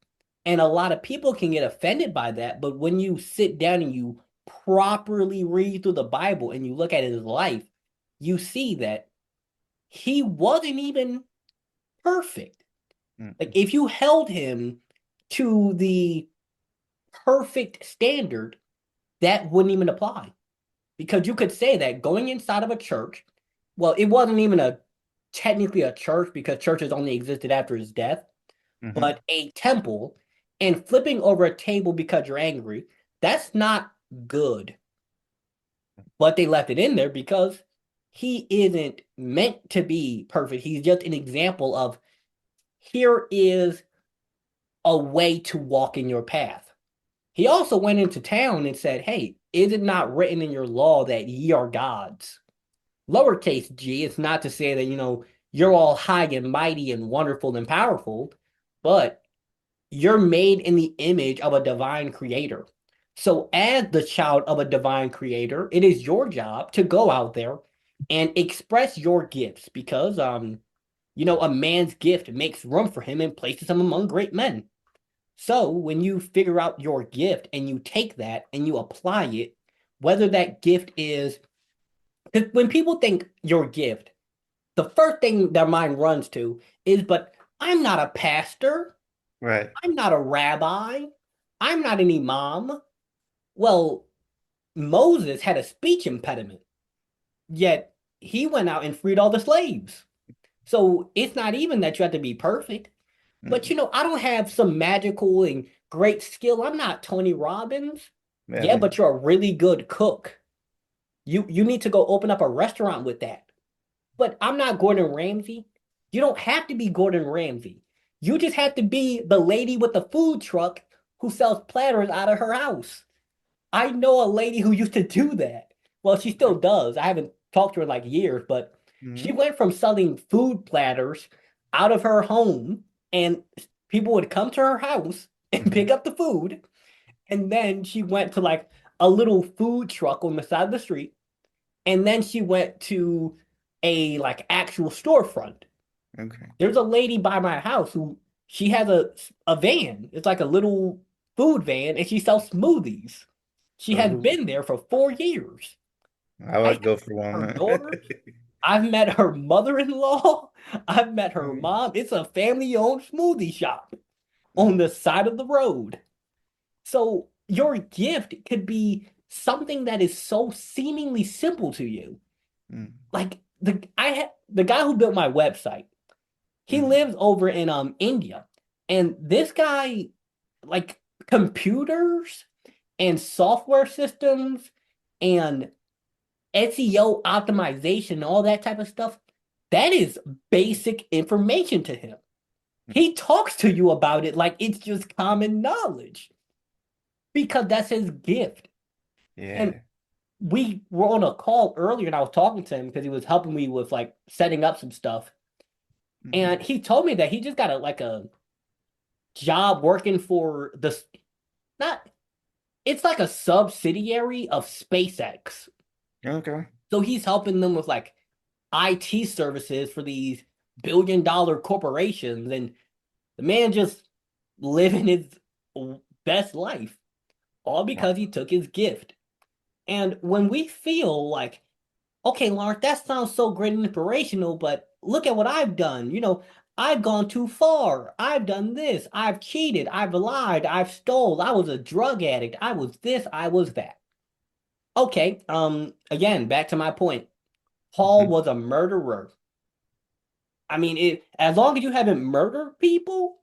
And a lot of people can get offended by that. But when you sit down and you properly read through the Bible and you look at his life, you see that he wasn't even perfect. Like Mm-hmm. if you held him to the perfect standard, that wouldn't even apply. Because you could say that going inside of a church, well, it wasn't even a technically a church because churches only existed after his death, Mm-hmm. but a temple and flipping over a table because you're angry, that's not good. But they left it in there because he isn't meant to be perfect. He's just an example of here is a way to walk in your path. He also went into town and said, hey, is it not written in your law that ye are gods? Lowercase g, it's not to say that, you're all high and mighty and wonderful and powerful, but you're made in the image of a divine creator. So, as the child of a divine creator, it is your job to go out there and express your gifts because, a man's gift makes room for him and places him among great men. So, when you figure out your gift and you take that and you apply it, whether that gift is, because when people think your gift, the first thing their mind runs to is, but I'm not a pastor. Right. I'm not a rabbi. I'm not an imam. Well, Moses had a speech impediment, yet he went out and freed all the slaves. So it's not even that you have to be perfect. But Mm-mm. I don't have some magical and great skill. I'm not Tony Robbins. Yeah, Yeah. but you're a really good cook. You need to go open up a restaurant with that. But I'm not Gordon Ramsay. You don't have to be Gordon Ramsay. You just have to be the lady with the food truck who sells platters out of her house. I know a lady who used to do that. Well, she still does. I haven't talked to her in like years, but she Mm-hmm. went from selling food platters out of her home, and people would come to her house and Mm-hmm. pick up the food. And then she went to like a little food truck on the side of the street. And then she went to a like actual storefront. Okay. There's a lady by my house who she has a van. It's like a little food van, and she sells smoothies. She has Oh, been there for 4 years. I I would have go for met her one. daughters. I've met her mother-in-law. I've met her Mm, mom. It's a family-owned smoothie shop on mm, the side of the road. So your gift could be something that is so seemingly simple to you. mm, Like the guy who built my website. He mm. lives over in India, and this guy like computers and software systems and SEO optimization, all that type of stuff, that is basic information to him. He talks to you about it like it's just common knowledge because that's his gift. And Yeah. we were on a call earlier and I was talking to him because he was helping me with like setting up some stuff. Hmm. And he told me that he just got a job working for the not it's like a subsidiary of SpaceX. Okay. So he's helping them with like IT services for these billion-dollar corporations, and the man just living his best life, all Wow. because he took his gift. And when we feel like, okay, Lawrence, that sounds so great and inspirational, but look at what I've done. I've gone too far. I've done this. I've cheated. I've lied. I've stole. I was a drug addict. I was this. I was that. Okay, again, back to my point. Paul Hmm. was a murderer. I mean, as long as you haven't murdered people,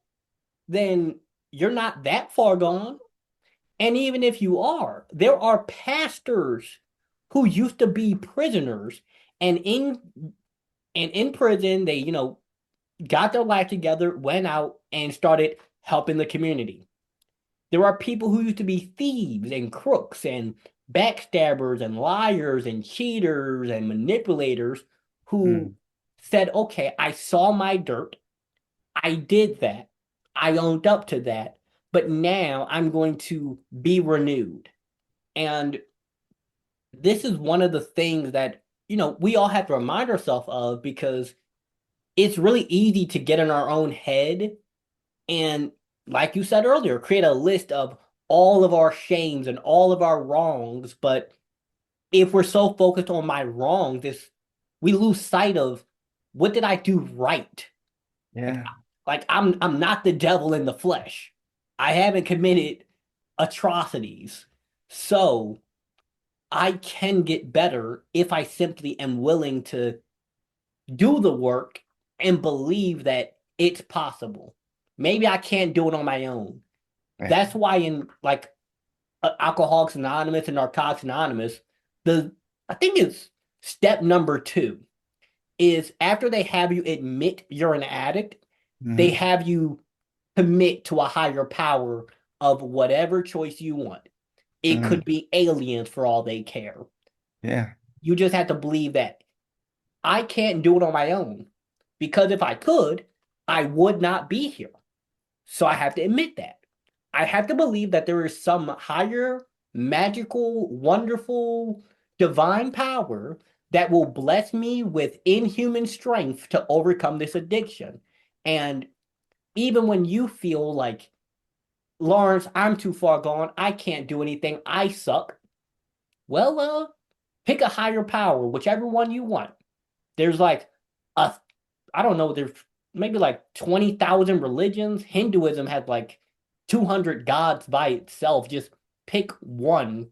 then you're not that far gone. And even if you are, there are pastors who used to be prisoners and in prison they, got their life together, went out and started helping the community. There are people who used to be thieves and crooks and backstabbers and liars and cheaters and manipulators who Mm. said, okay, I saw my dirt. I did that. I owned up to that. But now I'm going to be renewed. And this is one of the things that, we all have to remind ourselves of because it's really easy to get in our own head and, like you said earlier, create a list of all of our shames and all of our wrongs. But if we're so focused on my wrongs, we lose sight of what did I do right? Like, Yeah. I'm not the devil in the flesh. I haven't committed atrocities. So I can get better if I simply am willing to do the work and believe that it's possible. Maybe I can't do it on my own. Yeah. That's why in like Alcoholics Anonymous and Narcotics Anonymous, the I think it's step number two is after they have you admit you're an addict, they Hmm. have you commit to a higher power of whatever choice you want. It Mm. could be aliens for all they care. Yeah. You just have to believe that I can't do it on my own because if I could, I would not be here. So I have to admit that. I have to believe that there is some higher, magical, wonderful, divine power that will bless me with inhuman strength to overcome this addiction. And even when you feel like, Lawrence, I'm too far gone, I can't do anything, I suck. Well, pick a higher power, whichever one you want. There's like a I don't know, there's maybe like 20,000 religions. Hinduism has like 200 gods by itself. Just pick one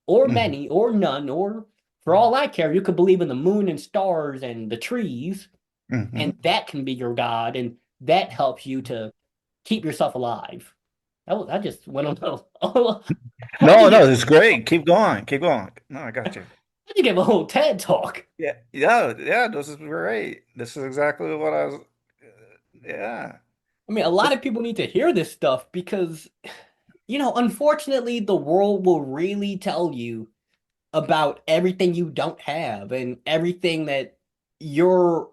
or Hmm. many or none, or for all I care, you could believe in the moon and stars and the trees, Hmm. and that can be your God, and that helps you to keep yourself alive. I just went on I No, just no, gave, it's great. Keep going. Keep going. No, I got you. I just gave a whole TED talk. Yeah. Yeah. Yeah. This is great. This is exactly what I was. Yeah. I mean, a lot of people need to hear this stuff because unfortunately, the world will really tell you about everything you don't have and everything that you're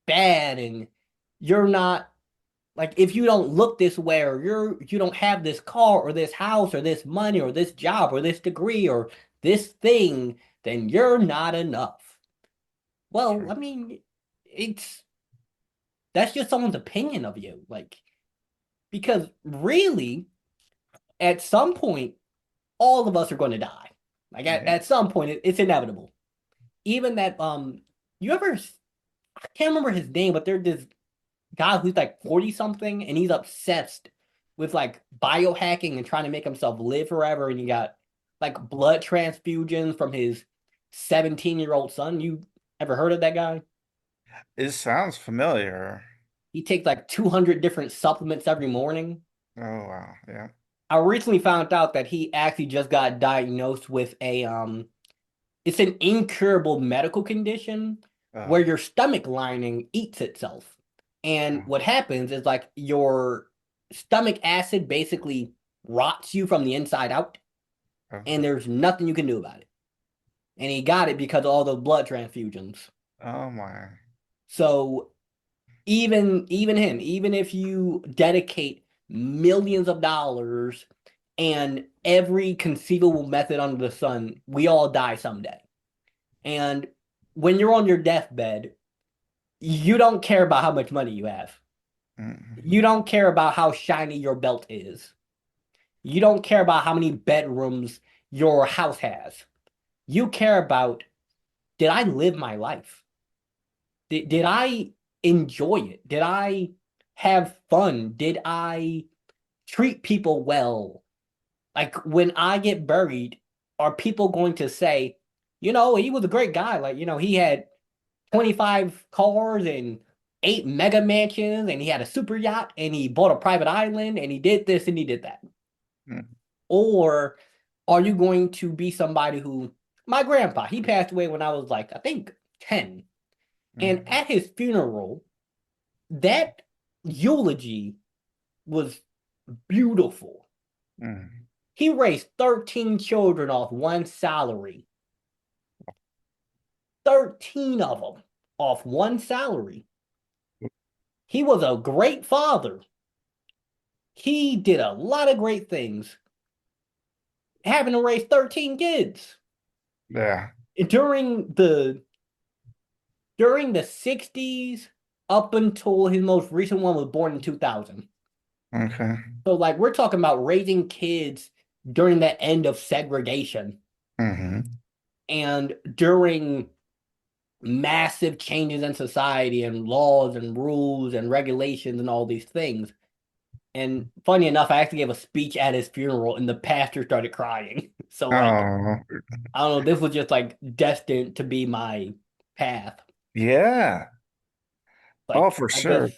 bad and you're not like if you don't look this way or you don't have this car or this house or this money or this job or this degree or this thing, then you're not enough. Well, True. I mean, it's that's just someone's opinion of you. Like, because really, at some point, all of us are going to die. Like Yeah. at some point, it's inevitable. Even that you ever I can't remember his name, but there's this guy who's like 40 something and he's obsessed with like biohacking and trying to make himself live forever. And he got like blood transfusions from his 17-year-old son. You ever heard of that guy? It sounds familiar. He takes like 200 different supplements every morning. Oh, wow. Yeah. I recently found out that he actually just got diagnosed with a it's an incurable medical condition Oh, where your stomach lining eats itself. And oh, what happens is like your stomach acid basically rots you from the inside out, and okay. there's nothing you can do about it. And he got it because of all those blood transfusions. Oh, my. So even him, even if you dedicate millions of dollars and every conceivable method under the sun, we all die someday. And when you're on your deathbed, you don't care about how much money you have. Mm. You don't care about how shiny your belt is. You don't care about how many bedrooms your house has. You care about, did I live my life? Did I enjoy it? Did I have fun? Did I treat people well? Like when I get buried, are people going to say, he was a great guy. Like, he had 25 cars and 8 mega mansions and he had a super yacht and he bought a private island and he did this and he did that. Mm. Or are you going to be somebody who, my grandpa, he passed away when I was like, I think 10. And Mm, at his funeral, that eulogy was beautiful. mm, He raised 13 children off one salary, 13 of them off one salary. He was a great father. He did a lot of great things, having to raise 13 kids. yeah. During the during the 60s up until his most recent one was born in 2000. Okay. So like we're talking about raising kids during the end of segregation Hmm. and during massive changes in society and laws and rules and regulations and all these things. And funny enough, I actually gave a speech at his funeral and the pastor started crying. So like Oh, I don't know, this was just like destined to be my path. yeah. Oh, Like for I guess sure.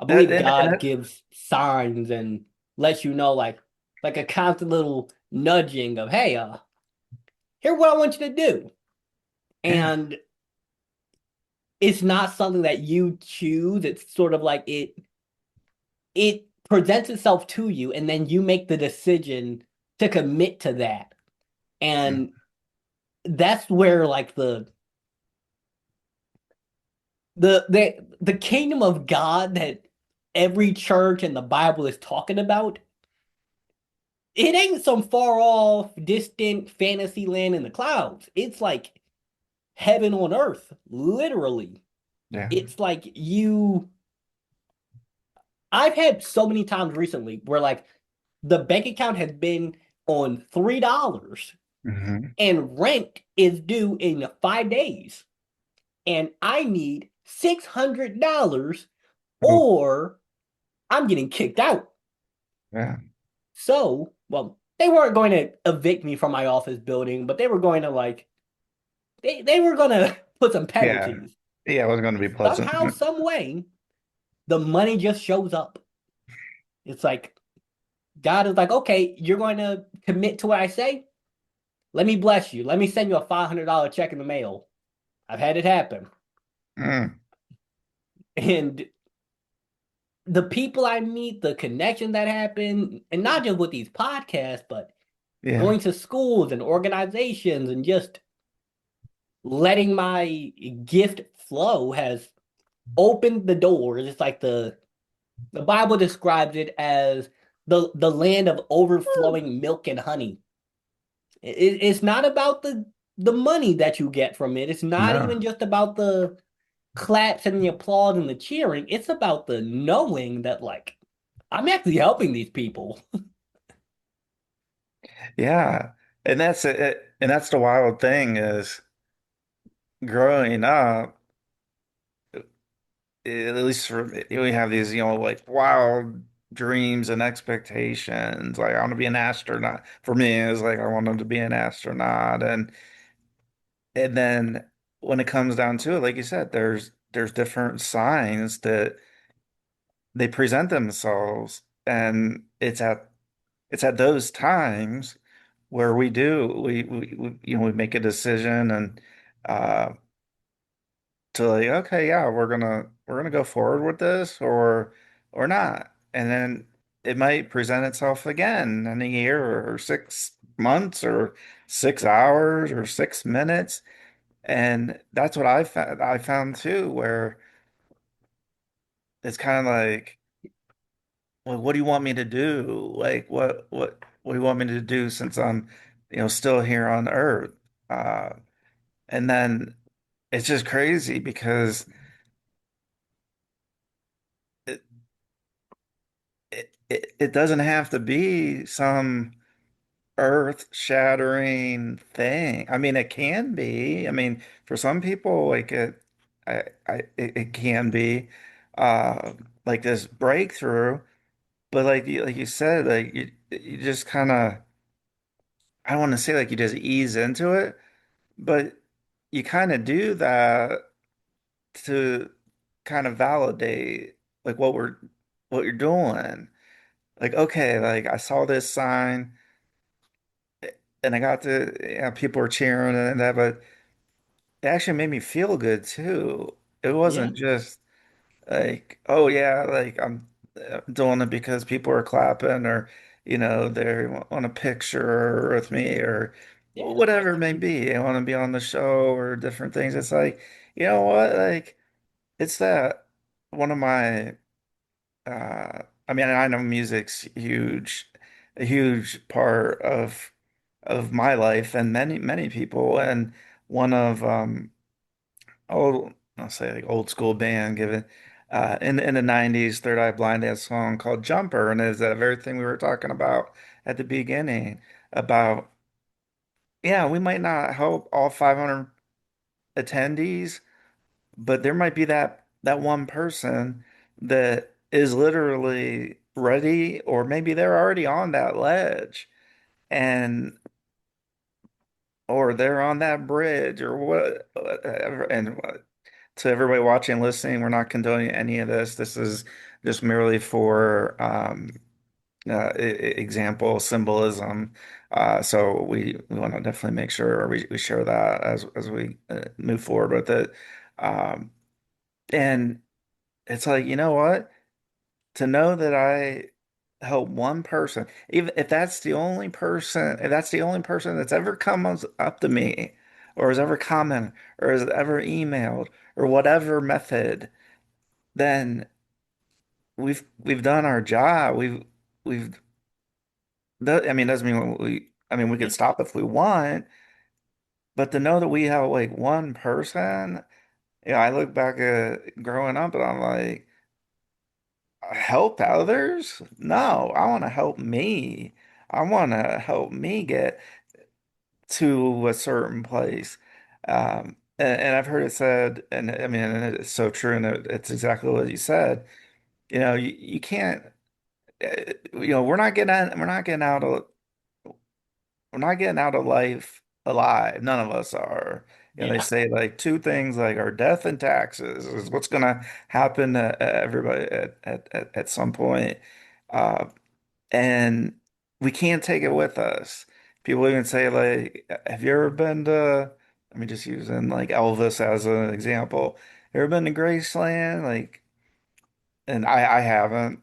I That believe and God that, gives signs and lets you know like a constant little nudging of, hey, here's what I want you to do. yeah. And it's not something that you choose. It's sort of like it presents itself to you, and then you make the decision to commit to that. Mm, And that's where like the kingdom of God that every church and the Bible is talking about, it ain't some far off, distant fantasy land in the clouds. It's like heaven on earth, literally. yeah. It's like I've had so many times recently where like the bank account has been on $3 Hmm. and rent is due in 5 days. And I need $600 Oh, or I'm getting kicked out. yeah. So, well, they weren't going to evict me from my office building, but they were going to like they were going to put some Yeah. penalties. Yeah, it was going to be pleasant. Somehow, some way, the money just shows up. It's like God is like, okay, you're going to commit to what I say. Let me bless you. Let me send you a $500 check in the mail. I've had it happen, Mm, and the people I meet, the connection that happen, and not just with these podcasts, but yeah. going to schools and organizations and just letting my gift flow has opened the doors. It's like the Bible describes it as the land of overflowing milk and honey. It's not about the money that you get from it. It's not No. even just about the claps and the applause and the cheering. It's about the knowing that like I'm actually helping these people. Yeah. And that's it. And that's the wild thing is growing up, at least for me, we have these, like wild dreams and expectations. Like I want to be an astronaut. For me, it's like I wanted to be an astronaut. And then when it comes down to it, like you said, there's different signs that they present themselves. And it's at those times where we make a decision and uh to like, okay, yeah, we're gonna go forward with this or not. And then it might present itself again in a year or 6 months or 6 hours or 6 minutes. And that's what I found too, where it's kind of like, well, what do you want me to do? Like what do you want me to do since I'm, still here on Earth? Uh and then it's just crazy because it, it doesn't have to be some earth-shattering thing. I mean, it can be. I mean, for some people, like it can be uh like this breakthrough, but like you said, like you just kind of, I don't want to say like you just ease into it, but you kind of do that to kind of validate like what you're doing. Like, okay, like I saw this sign. and I got to, people were cheering and that, but it actually made me feel good too. It Yeah, wasn't just like, oh yeah, like I'm doing it because people are clapping or, they want a picture with me or yeah, whatever it may be. They want to be on the show or different things. It's like, you know what? Like, it's that one of my, I mean, I know music's huge, a huge part of my life and many, many people. And one of, I'll say like old school band, given in the 90s, Third Eye Blind had a song called Jumper, and is that very thing we were talking about at the beginning about, yeah, we might not help all 500 attendees, but there might be that one person that is literally ready, or maybe they're already on that ledge and or they're on that bridge or whatever. And to everybody watching and listening, we're not condoning any of this. This is just merely for example symbolism. So we want to definitely make sure we share that as we move forward with it. And it's like, you know what? To know that I help one person, even if that's the only person, if that's the only person that's ever come up to me or has ever commented or has ever emailed or whatever method, then we've done our job. We've I mean, doesn't mean I mean, we yeah, could stop if we want, but to know that we have like one person, I look back at growing up and I'm like, help others? No, I want to help me. I want to help me get to a certain place. And I've heard it said, and I mean, and it's so true, and it's exactly what you said. You can't. We're not getting out of life alive. None of us are. They yeah, say like two things like our death and taxes is what's going to happen to everybody at some point. Uh, and we can't take it with us. People even say like, have you ever been to, let me just using like Elvis as an example. Ever been to Graceland? Like, and I haven't.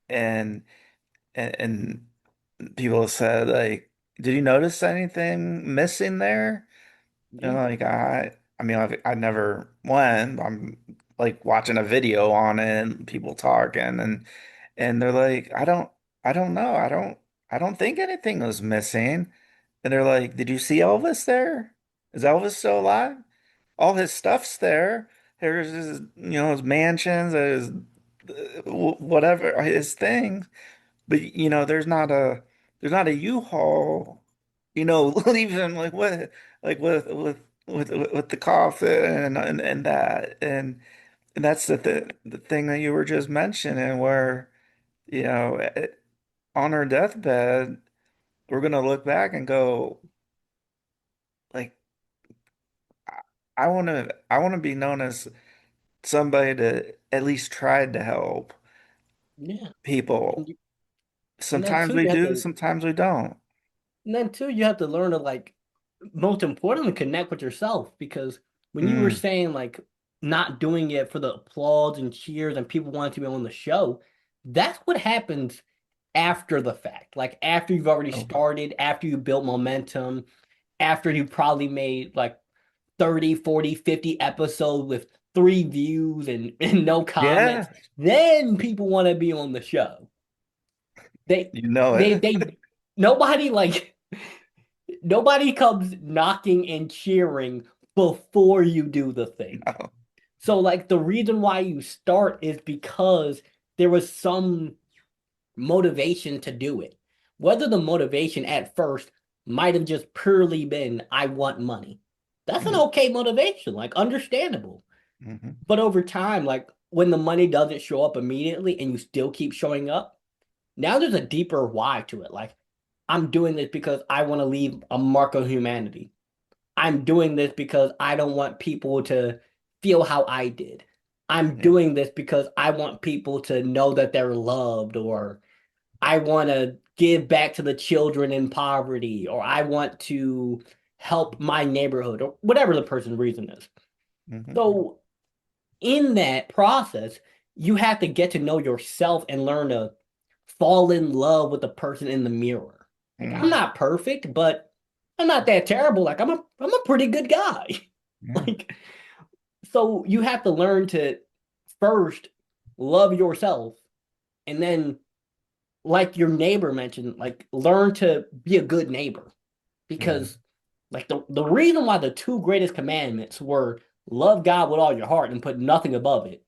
And, and people have said like, did you notice anything missing there? And yeah, like I mean, I never went. I'm like watching a video on it and people talking, and they're like, I don't know, I don't think anything was missing. And they're like, did you see Elvis there? Is Elvis still alive? All his stuff's there. There's his, his mansions, his whatever, his things. But there's not a U-Haul, leaving like what like with the coffin and that and that's the thing that you were just mentioning where on our deathbed we're gonna look back and go like I want to be known as somebody that at least tried to help yeah. And people. you, and then Sometimes too, we you have do, to, sometimes we don't. and then too, you have to learn to like, most importantly, connect with yourself because when you were Mm, saying like not doing it for the applause and cheers and people wanting to be on the show, that's what happens after the fact. Like after you've already oh, started, after you built momentum, after you probably made like 30, 40, 50 episodes with 3 views and no comments, yeah, then people want to be on the show. They you know they it. they nobody like nobody comes knocking and cheering before you do the thing. No. So like the reason why you start is because there was some motivation to do it. Whether the motivation at first might have just purely been, I want money. That's an Mm, okay motivation, like understandable. mhm. But over time, like when the money doesn't show up immediately and you still keep showing up, now there's a deeper why to it. Like, I'm doing this because I want to leave a mark of humanity. I'm doing this because I don't want people to feel how I did. I'm Yeah. doing this because I want people to know that they're loved or I want to give back to the children in poverty, or I want to help my neighborhood, or whatever the person's reason is. Hmm. So in that process, you have to get to know yourself and learn to fall in love with the person in the mirror. Like I'm Mm. not perfect, but I'm not that terrible. Like I'm a pretty good guy. Yeah. Like so you have to learn to first love yourself and then like your neighbor mentioned, like learn to be a good neighbor Yeah. because like the reason why the two greatest commandments were love God with all your heart and put nothing above it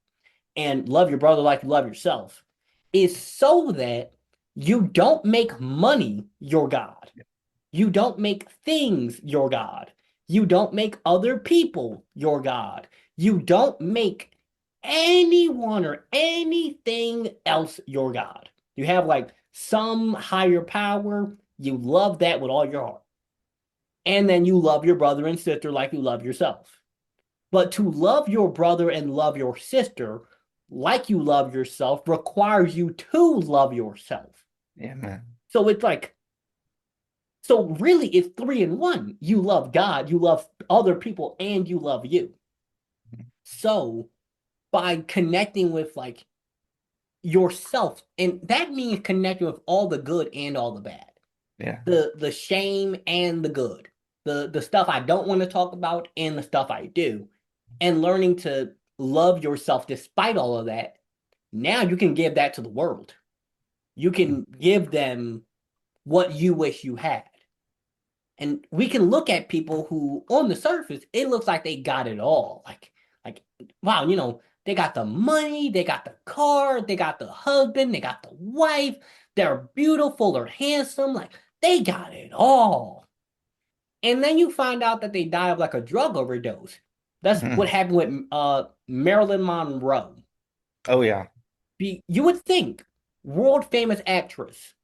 and love your brother like you love yourself is so that you don't make money your God. You don't make things your God. You don't make other people your God. You don't make anyone or anything else your God. You have like some higher power. You love that with all your heart. And then you love your brother and sister like you love yourself. But to love your brother and love your sister like you love yourself requires you to love yourself. Yeah, man. So it's like, so really it's three in one. You love God, you love other people, and you love you. So by connecting with like yourself, and that means connecting with all the good and all the bad, Yeah. the shame and the good, the stuff I don't want to talk about and the stuff I do, and learning to love yourself despite all of that. Now you can give that to the world. You can give them what you wish you had. And we can look at people who, on the surface, it looks like they got it all. Like, wow, they got the money, they got the car, they got the husband, they got the wife, they're beautiful, they're handsome, like they got it all. And then you find out that they die of like a drug overdose. That's what Mhm. happened with Marilyn Monroe. Oh yeah. You would think world famous actress,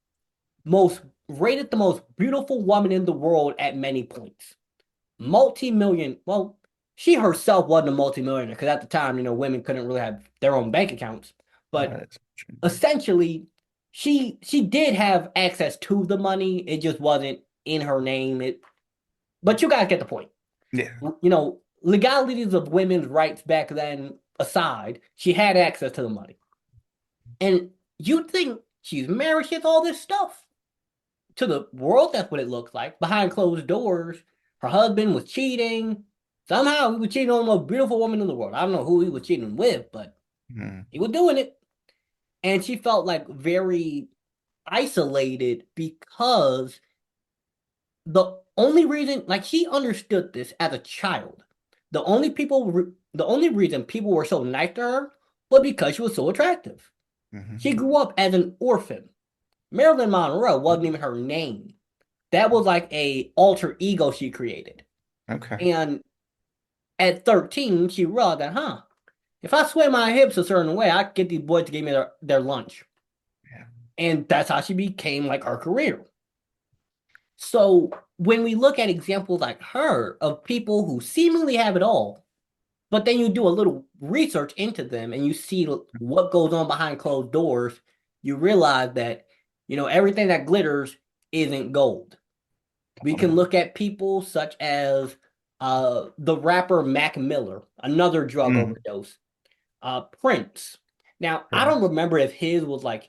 most rated the most beautiful woman in the world at many points. Multi-million, well, she herself wasn't a multi-millionaire because at the time, women couldn't really have their own bank accounts. But That's true. essentially, she did have access to the money. It just wasn't in her name. But you guys get the point. Yeah. Legalities of women's rights back then aside, she had access to the money. And you'd think she's married, she has all this stuff. To the world, that's what it looks like. Behind closed doors, her husband was cheating. Somehow he was cheating on the most beautiful woman in the world. I don't know who he was cheating with, but Mm. he was doing it. And she felt like very isolated because the only reason, like she understood this as a child. The only reason people were so nice to her was because she was so attractive. She Hmm. grew up as an orphan. Marilyn Monroe wasn't even her name. That was like a alter ego she created. Okay. And at 13, she realized that, if I sway my hips a certain way, I could get these boys to give me their lunch. Yeah. And that's how she became like her career. So when we look at examples like her of people who seemingly have it all, but then you do a little research into them and you see what goes on behind closed doors, you realize that, everything that glitters isn't gold. We Oh can no. look at people such as the rapper Mac Miller, another drug Mm. overdose. Prince. Now, I don't Prince. remember if his was like,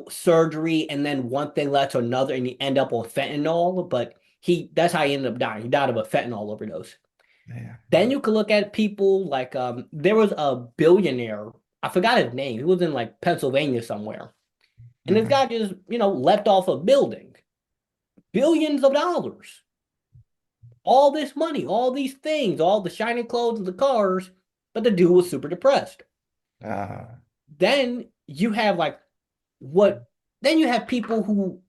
surgery and then one thing led to another and he ended up on fentanyl, but that's how he ended up dying. He died of a fentanyl overdose. Yeah. Then you could look at people like there was a billionaire, I forgot his name. He was in like Pennsylvania somewhere. And this Hmm. guy just, leapt off a building. Billions of dollars, all this money, all these things, all the shiny clothes and the cars, but the dude was super depressed. Uh, Then you have like what then you have people who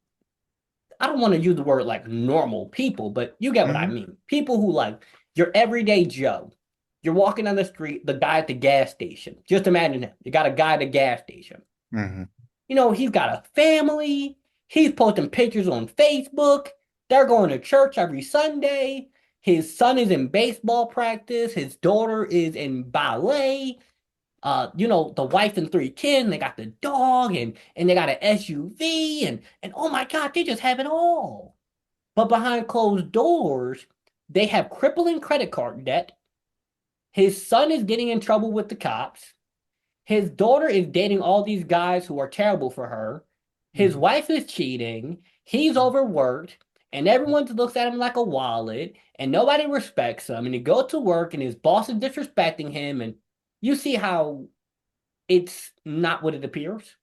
I don't want to use the word like normal people, but you get what I hmm. mean. People who like your everyday Joe. You're walking on the street, the guy at the gas station. Just imagine him. You got a guy at the gas station. Hmm. He's got a family. He's posting pictures on Facebook. They're going to church every Sunday. His son is in baseball practice. His daughter is in ballet. The wife and three kids, and they got the dog, and they got an SUV, and oh my God, they just have it all. But behind closed doors, they have crippling credit card debt. His son is getting in trouble with the cops. His daughter is dating all these guys who are terrible for her. His Mhm. wife is cheating. He's overworked, and everyone looks at him like a wallet, and nobody respects him. And he goes to work, and his boss is disrespecting him, and you see how it's not what it appears.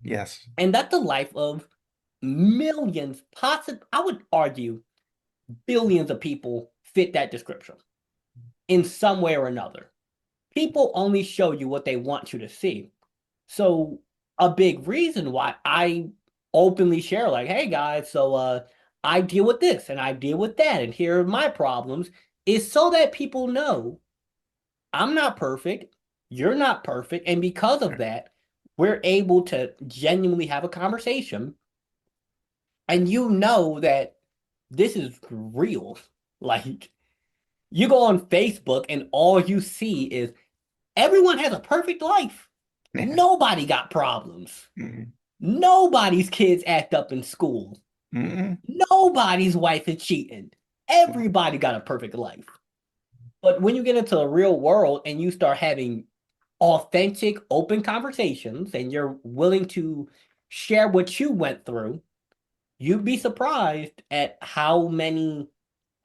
Yes. And that's the life of millions, possibly, I would argue, billions of people fit that description in some way or another. People only show you what they want you to see. So a big reason why I openly share, like, hey guys, I deal with this and I deal with that, and here are my problems, is so that people know I'm not perfect, you're not perfect, and because of that, we're able to genuinely have a conversation, and you know that this is real. Like, you go on Facebook and all you see is everyone has a perfect life. Yeah. Nobody got problems. Mhm. Nobody's kids act up in school. Mhm. Nobody's wife is cheating. Everybody got a perfect life. But when you get into the real world and you start having authentic, open conversations and you're willing to share what you went through, you'd be surprised at how many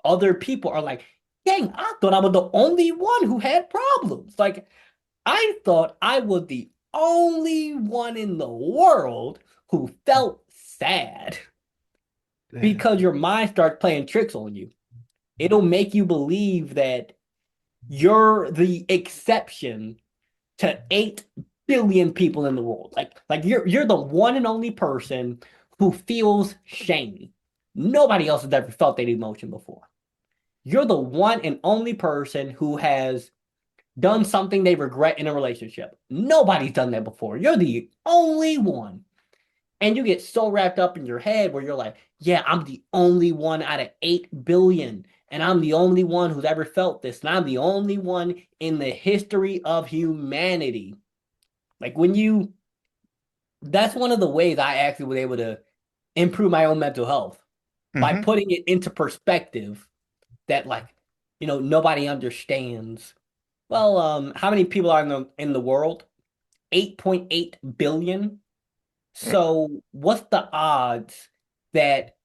other people are like, dang, I thought I was the only one who had problems. Like, I thought I was the only one in the world who felt sad Yeah. because your mind starts playing tricks on you. It'll make you believe that you're the exception to 8 billion people in the world. Like you're the one and only person who feels shame. Nobody else has ever felt that emotion before. You're the one and only person who has done something they regret in a relationship. Nobody's done that before. You're the only one. And you get so wrapped up in your head where you're like, yeah, I'm the only one out of 8 billion. And I'm the only one who's ever felt this. And I'm the only one in the history of humanity. Like, that's one of the ways I actually was able to improve my own mental health by Mhm. putting it into perspective that, like, nobody understands. Well, how many people are in the world? 8.8 billion. So, what's the odds that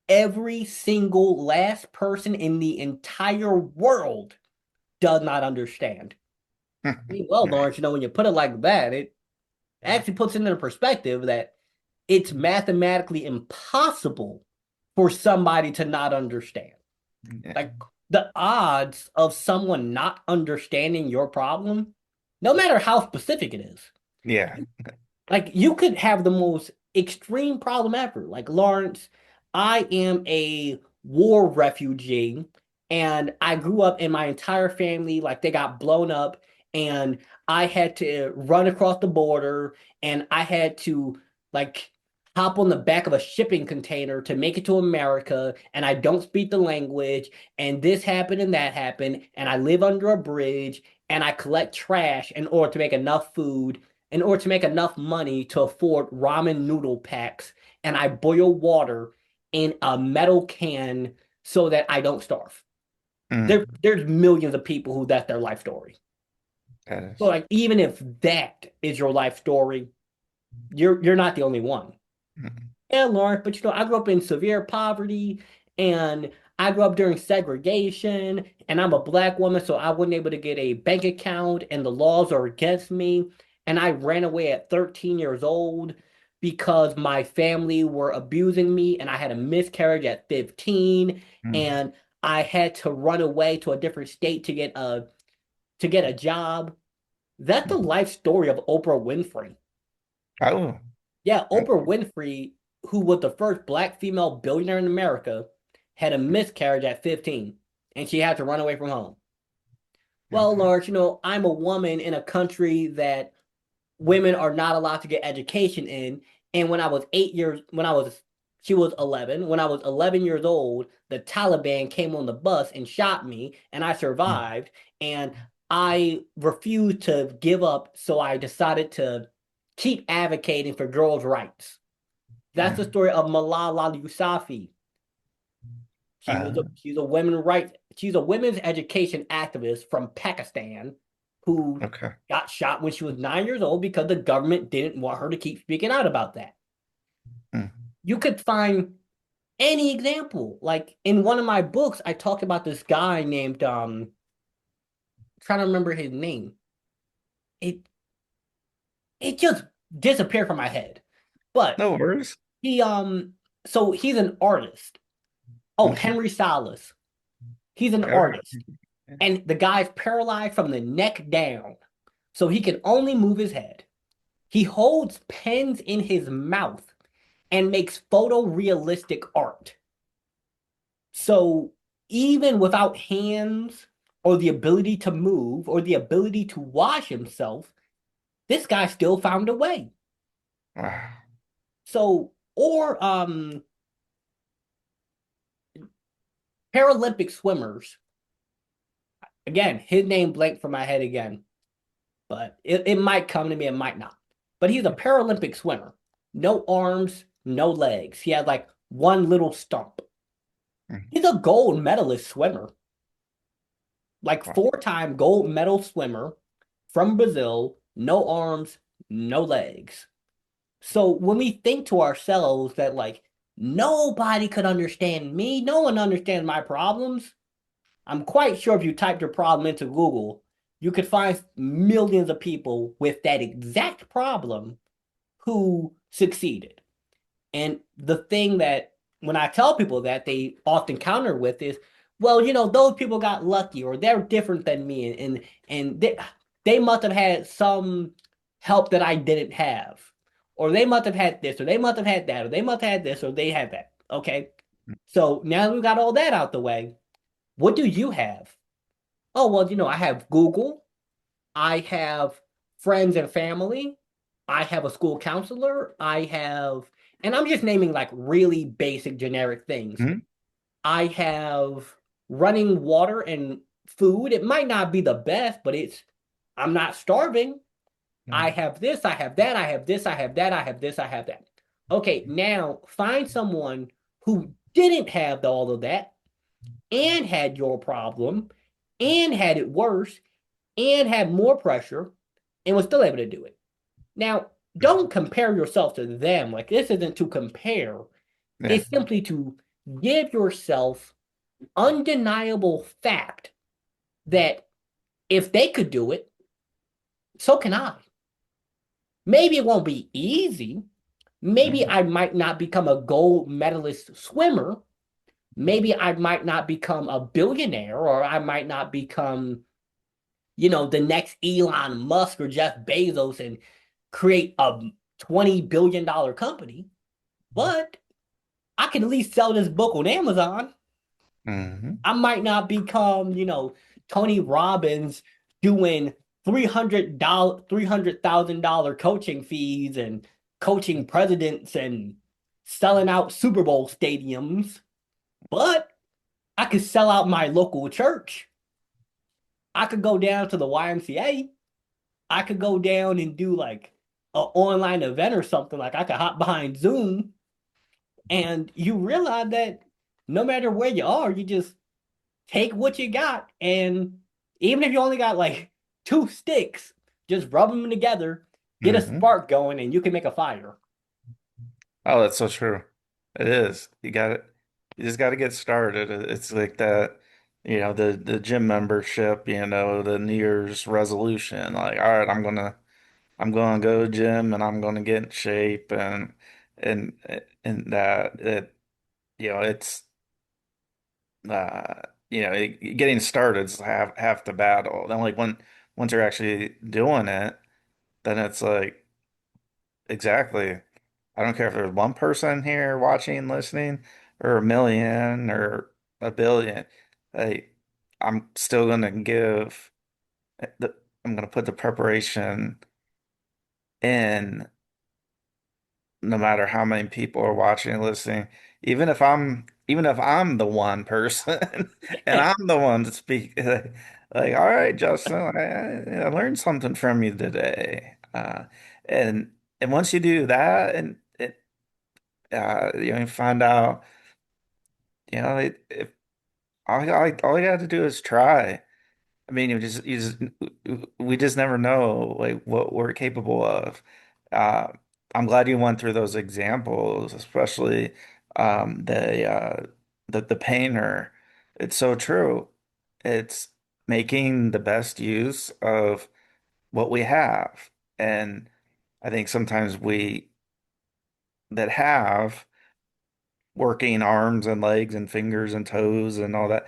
every single last person in the entire world does not understand? Well, Right. Lawrence, when you put it like that, it actually puts it into perspective that it's mathematically impossible for somebody to not understand. Yeah. Like, the odds of someone not understanding your problem, no matter how specific it is, Yeah. like, you could have the most extreme problem ever. Like, Lawrence, I am a war refugee, and I grew up in my entire family, like, they got blown up, and I had to run across the border, and I had to, like, hop on the back of a shipping container to make it to America, and I don't speak the language, and this happened and that happened, and I live under a bridge, and I collect trash in order to make enough food, in order to make enough money to afford ramen noodle packs, and I boil water in a metal can so that I don't starve. Mm. There's millions of people who that's their life story. That So, is. like, even if that is your life story, you're not the only one. Mm. Yeah, Lawrence, but I grew up in severe poverty, and I grew up during segregation, and I'm a black woman, so I wasn't able to get a bank account, and the laws are against me. And I ran away at 13 years old because my family were abusing me, and I had a miscarriage at 15, Mm. and I had to run away to a different state to get a job. That's the Mm. life story of Oprah Winfrey. Oh. Yeah, Oprah Okay. Winfrey, who was the first black female billionaire in America, had a miscarriage at 15, and she had to run away from home. Well, Okay. Lawrence, I'm a woman in a country that women are not allowed to get education in. And she was 11. When I was 11 years old, the Taliban came on the bus and shot me, and I Mm. survived. And I refused to give up, so I decided to keep advocating for girls' rights. That's the Mm. story of Malala Yousafzai. Uh, She's a women's education activist from Pakistan who okay. got shot when she was 9 years old because the government didn't want her to keep speaking out about that. Mm. You could find any example. Like in one of my books, I talked about this guy named trying to remember his name. It it just disappeared from my head. But No worries. he so he's an artist. Oh, Okay. Henry Salas. He's an All right. artist. And the guy's paralyzed from the neck down. So he can only move his head. He holds pens in his mouth and makes photorealistic art. So even without hands or the ability to move or the ability to wash himself, this guy still found a way. Wow. So, or Paralympic swimmers, again, his name blanked from my head again, but it might come to me, it might not. But he's a Paralympic swimmer. No arms, no legs. He had like one little stump. Mm. He's a gold medalist swimmer, like Wow. four-time gold medal swimmer from Brazil, no arms, no legs. So when we think to ourselves that like nobody could understand me, no one understands my problems, I'm quite sure if you typed your problem into Google, you could find millions of people with that exact problem who succeeded. And the thing that when I tell people that they often counter with is, well, those people got lucky or they're different than me and they must have had some help that I didn't have. Or they must have had this, or they must have had that, or they must have had this, or they had that. Okay. So now we got all that out the way. What do you have? Oh, well, I have Google, I have friends and family, I have a school counselor, and I'm just naming like really basic generic things. Mm. I have running water and food. It might not be the best, but I'm not starving. I Mm. have this, I have that, I have this, I have that, I have this, I have that. Okay, now find someone who didn't have all of that and had your problem and had it worse and had more pressure and was still able to do it. Now, don't compare yourself to them. Like, this isn't to compare, Yeah. it's simply to give yourself undeniable fact that if they could do it, so can I. Maybe it won't be easy. Maybe Mm. I might not become a gold medalist swimmer. Maybe I might not become a billionaire, or I might not become, the next Elon Musk or Jeff Bezos and create a $20 billion company, but I can at least sell this book on Amazon. Mm-hmm. I might not become, Tony Robbins doing $300,000 coaching fees and coaching presidents and selling out Super Bowl stadiums, but I could sell out my local church. I could go down to the YMCA. I could go down and do like an online event or something. Like I could hop behind Zoom and you realize that no matter where you are, you just take what you got. And even if you only got like two sticks, just rub them together, get a Mm-hmm. spark going, and you can make a fire. Oh, that's so true. It is. You just got to get started. It's like that, the gym membership, the New Year's resolution. Like, all right, I'm gonna go gym and I'm gonna get in shape and and that it it's uh getting started is half the battle. Then like once you're actually doing it, then it's like exactly. I don't care if there's one person here watching, listening, or a million or a billion. Hey, I'm still gonna give I'm gonna put the preparation in no matter how many people are watching and listening. Even if I'm the one person and I'm the one to speak, Like, all right, Justin, I learned something from you today. And and once you do that, and you find out, if all you got to do is try. I mean, we just never know like what we're capable of. Uh, I'm glad you went through those examples, especially the painter. It's so true. It's making the best use of what we have, and I think sometimes we that have working arms and legs and fingers and toes and all that,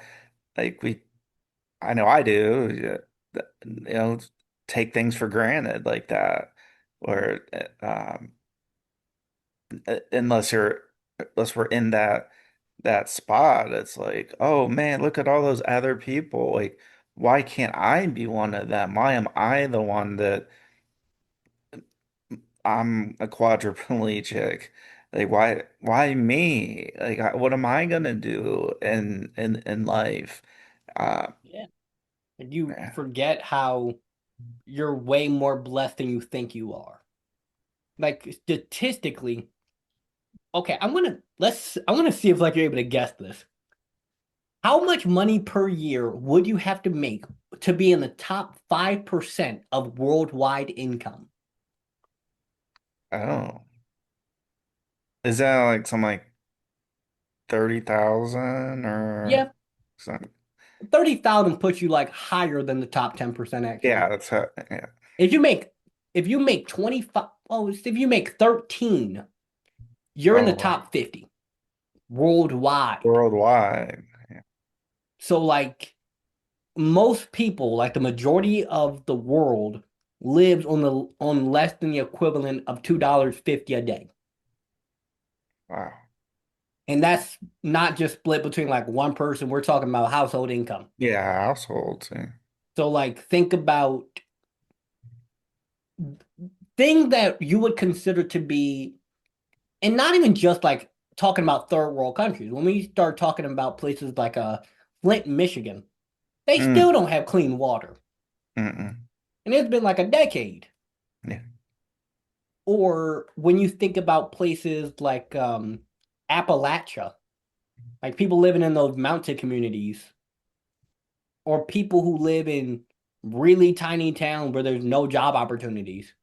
like I know I do. Take things for granted like that, or unless we're in that spot, it's like, oh man, look at all those other people. Like, why can't I be one of them? Why am I the one that I'm a quadriplegic? Like, why me? Like, what am I gonna do in life? Uh, Yeah. And you yeah. forget how you're way more blessed than you think you are. Like statistically, okay, I want to see if like you're able to guess this. How much money per year would you have to make to be in the top 5% of worldwide income? Oh, is that like something like 30,000 or Yeah, something? 30,000 puts you like higher than the top 10% actually. Yeah, that's how, yeah. If you make if you make 25, oh, if you make 13, you're in the Oh, wow. top 50 worldwide. Worldwide. Yeah. So like most people, like the majority of the world, lives on less than the equivalent of $2.50 a day. Wow. And that's not just split between like one person. We're talking about household income. Yeah, households. Yeah. So like think about things that you would consider to be, and not even just like talking about third world countries. When we start talking about places like Flint, Michigan, they still Mm, don't have clean water. mm-mm. And it's been like a decade. Yeah. Or when you think about places like Appalachia, like people living in those mountain communities, or people who live in really tiny towns where there's no job opportunities,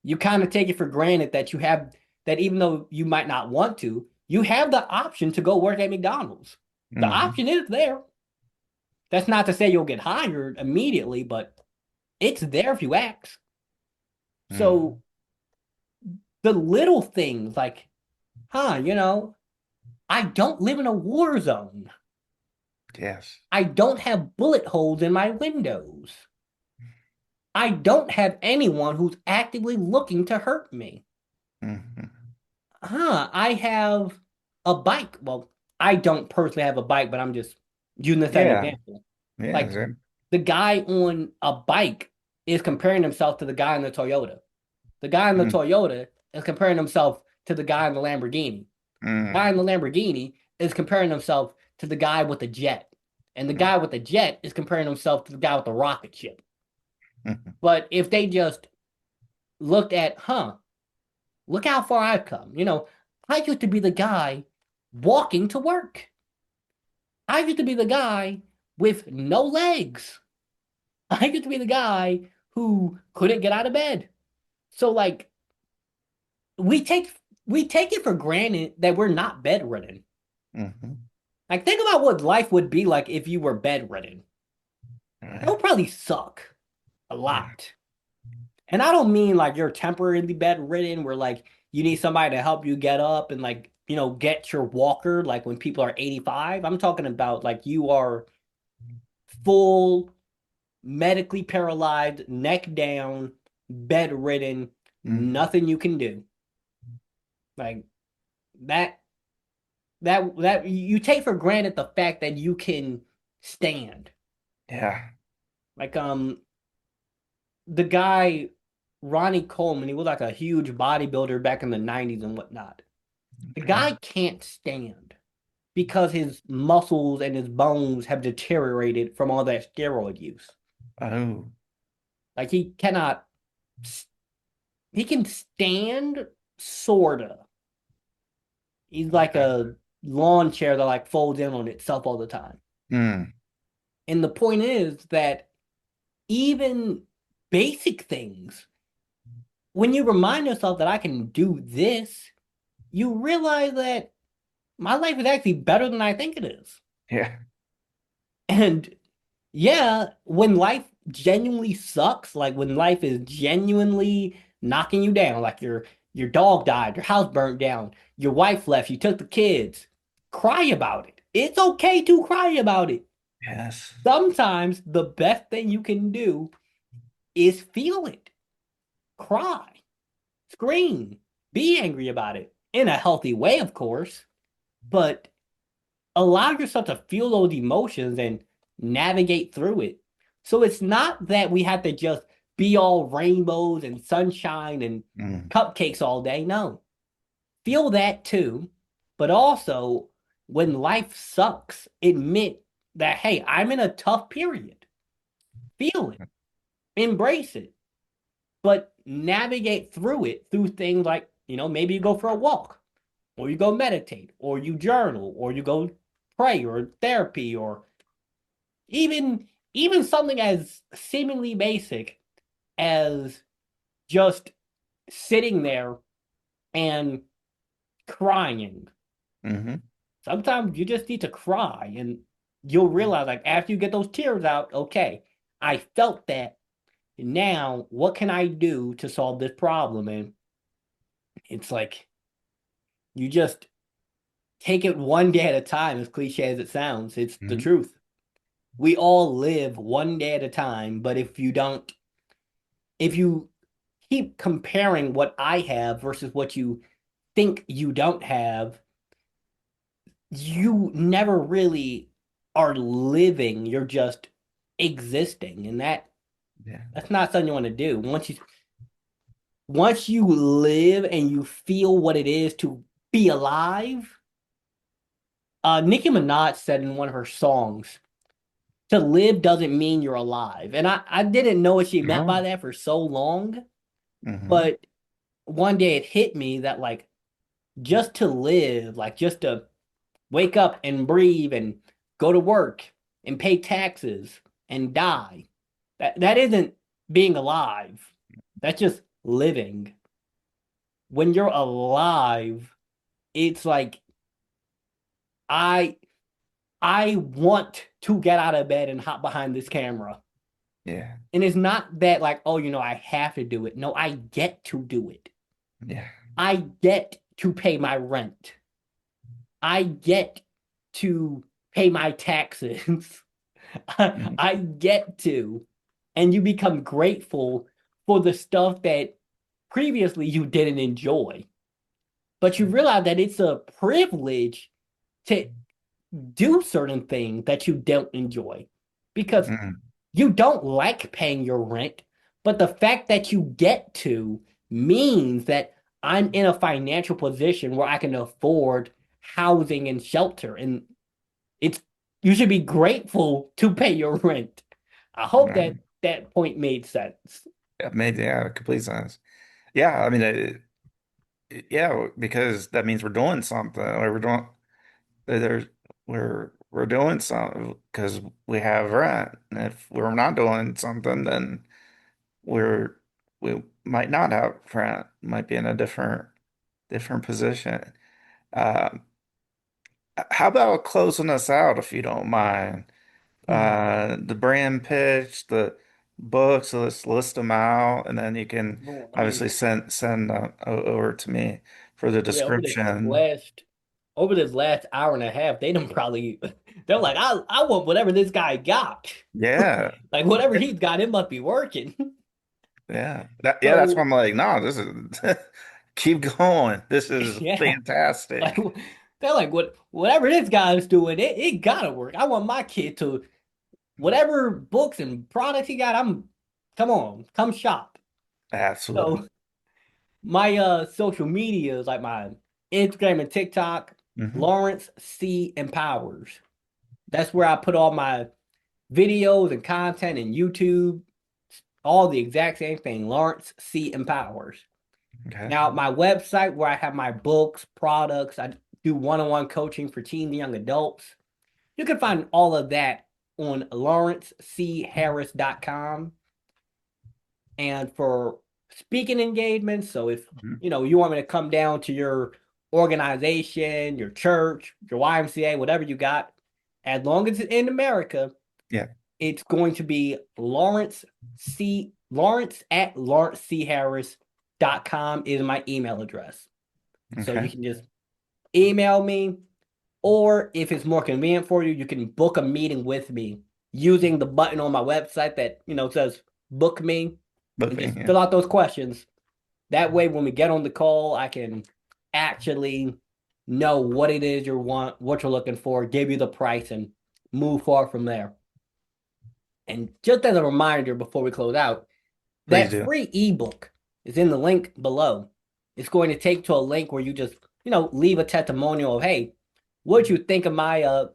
you kind of take it for granted that you have that even though you might not want to, you have the option to go work at McDonald's. The Mm-hmm. option is there. That's not to say you'll get hired immediately, but it's there if you ask. So Mm. the little things like, I don't live in a war zone. Yes. I don't have bullet holes in my windows. I don't have anyone who's actively looking to hurt me. Mm-hmm. I have a bike. Well, I don't personally have a bike, but I'm just using this as an Yeah. example. Yeah. Like the guy on a bike is comparing himself to the guy in the Toyota. The guy in the Mm, Toyota is comparing himself to the guy in the Lamborghini. The guy mm, in the Lamborghini is comparing himself to the guy with the jet. And the mm, guy with the jet is comparing himself to the guy with the rocket ship. mm. But if they just looked at, look how far I've come. I used to be the guy walking to work. I used to be the guy with no legs. I used to be the guy who couldn't get out of bed. So like we take we take it for granted that we're not bedridden. Mhm. Like think about what life would be like if you were bedridden. It Right. would probably suck a Yeah. lot. And I don't mean like you're temporarily bedridden where like you need somebody to help you get up and like, get your walker like when people are 85. I'm talking about like you are full medically paralyzed, neck down, bedridden, Mm. nothing you can do. Like that that you take for granted the fact that you can stand. Yeah. Like the guy Ronnie Coleman, he was like a huge bodybuilder back in the 90s and whatnot. The Okay. guy can't stand. because his muscles and his bones have deteriorated from all that steroid use. Oh, Like he can stand sorta. He's like okay. a lawn chair that like folds in on itself all the time. Mm, And the point is that even basic things, when you remind yourself that I can do this, you realize that my life is actually better than I think it is. yeah. And yeah, when life genuinely sucks, like when life is genuinely knocking you down, like your dog died, your house burnt down, your wife left, you took the kids, cry about it. It's okay to cry about it. Yes. Sometimes the best thing you can do is feel it, cry, scream, be angry about it in a healthy way, of course, but allow yourself to feel those emotions and navigate through it. So it's not that we have to just be all rainbows and sunshine and Mm, cupcakes all day. No, feel that too. But also, when life sucks, admit that, hey, I'm in a tough period. Feel it, embrace it, but navigate through it through things like, maybe you go for a walk, or you go meditate, or you journal, or you go pray, or therapy, or even something as seemingly basic as just sitting there and crying. hmm Sometimes you just need to cry and you'll realize like after you get those tears out, okay, I felt that. Now, what can I do to solve this problem? And it's like you just take it one day at a time, as cliche as it sounds. It's the hmm truth. We all live one day at a time, but if you keep comparing what I have versus what you think you don't have, you never really are living. You're just existing, and Yeah. that's not something you want to do. Once you live and you feel what it is to be alive, Nicki Minaj said in one of her songs, "To live doesn't mean you're alive," and I didn't know what she meant by Oh. that for so long, hmm but one day it hit me that like just to live, like just to wake up and breathe and go to work and pay taxes and die. That isn't being alive. That's just living. When you're alive, it's like I I want to get out of bed and hop behind this camera. Yeah. And it's not that like, oh, I have to do it. No, I get to do it. Yeah. I get to pay my rent. I get to pay my taxes. hmm I get to. And you become grateful for the stuff that previously you didn't enjoy. But you realize that it's a privilege to do certain things that you don't enjoy because mm you don't like paying your rent. But the fact that you get to means that I'm in a financial position where I can afford housing and shelter. And it's you should be grateful to pay your rent. I hope that Right. that point made sense. It made complete sense. Yeah, I mean, yeah, because that means we're doing something, or there's we're doing something because we have rent. And if we're not doing something, then we're we might not have rent. Might be in a different position. Um, how about closing us out if you don't mind? Hmm. The brand pitch, the books, so let's list them out, and then you can Oh, let me obviously send over to me for the yeah, description. over this last hour and a half, they don't probably they're like, I want whatever this guy got. Yeah, Like whatever he's got, it must be working. yeah. That's why So I'm like, no, this is keep going. This is yeah, like fantastic. they're like whatever this guy's doing, it gotta work. I want my kid to whatever books and products he got, come on, come shop. Absolutely. So my social media is like my Instagram and TikTok. Hmm. Lawrence C. Empowers. That's where I put all my videos and content and YouTube, all the exact same thing. Lawrence C. Empowers. Okay. Now, my website where I have my books, products, I do one-on-one coaching for teen and young adults. You can find all of that on lawrencecharris.com. And for speaking engagements, so if Mhm. you want me to come down to your organization, your church, your YMCA, whatever you got, as long as it's in America, Yeah. it's going to be Lawrence at lawrencecharris.com is my email address. So you Okay. can just email me, or if it's more convenient for you, you can book a meeting with me using the button on my website that says book me, and Booking. just Yeah. fill out those questions. That way, when we get on the call, I can actually know what it is you want, what you're looking for, give you the price, and move forward from there. And just as a reminder before we close out, Please that do. free ebook is in the link below. It's going to take to a link where you just, leave a testimonial of, hey, what you think of my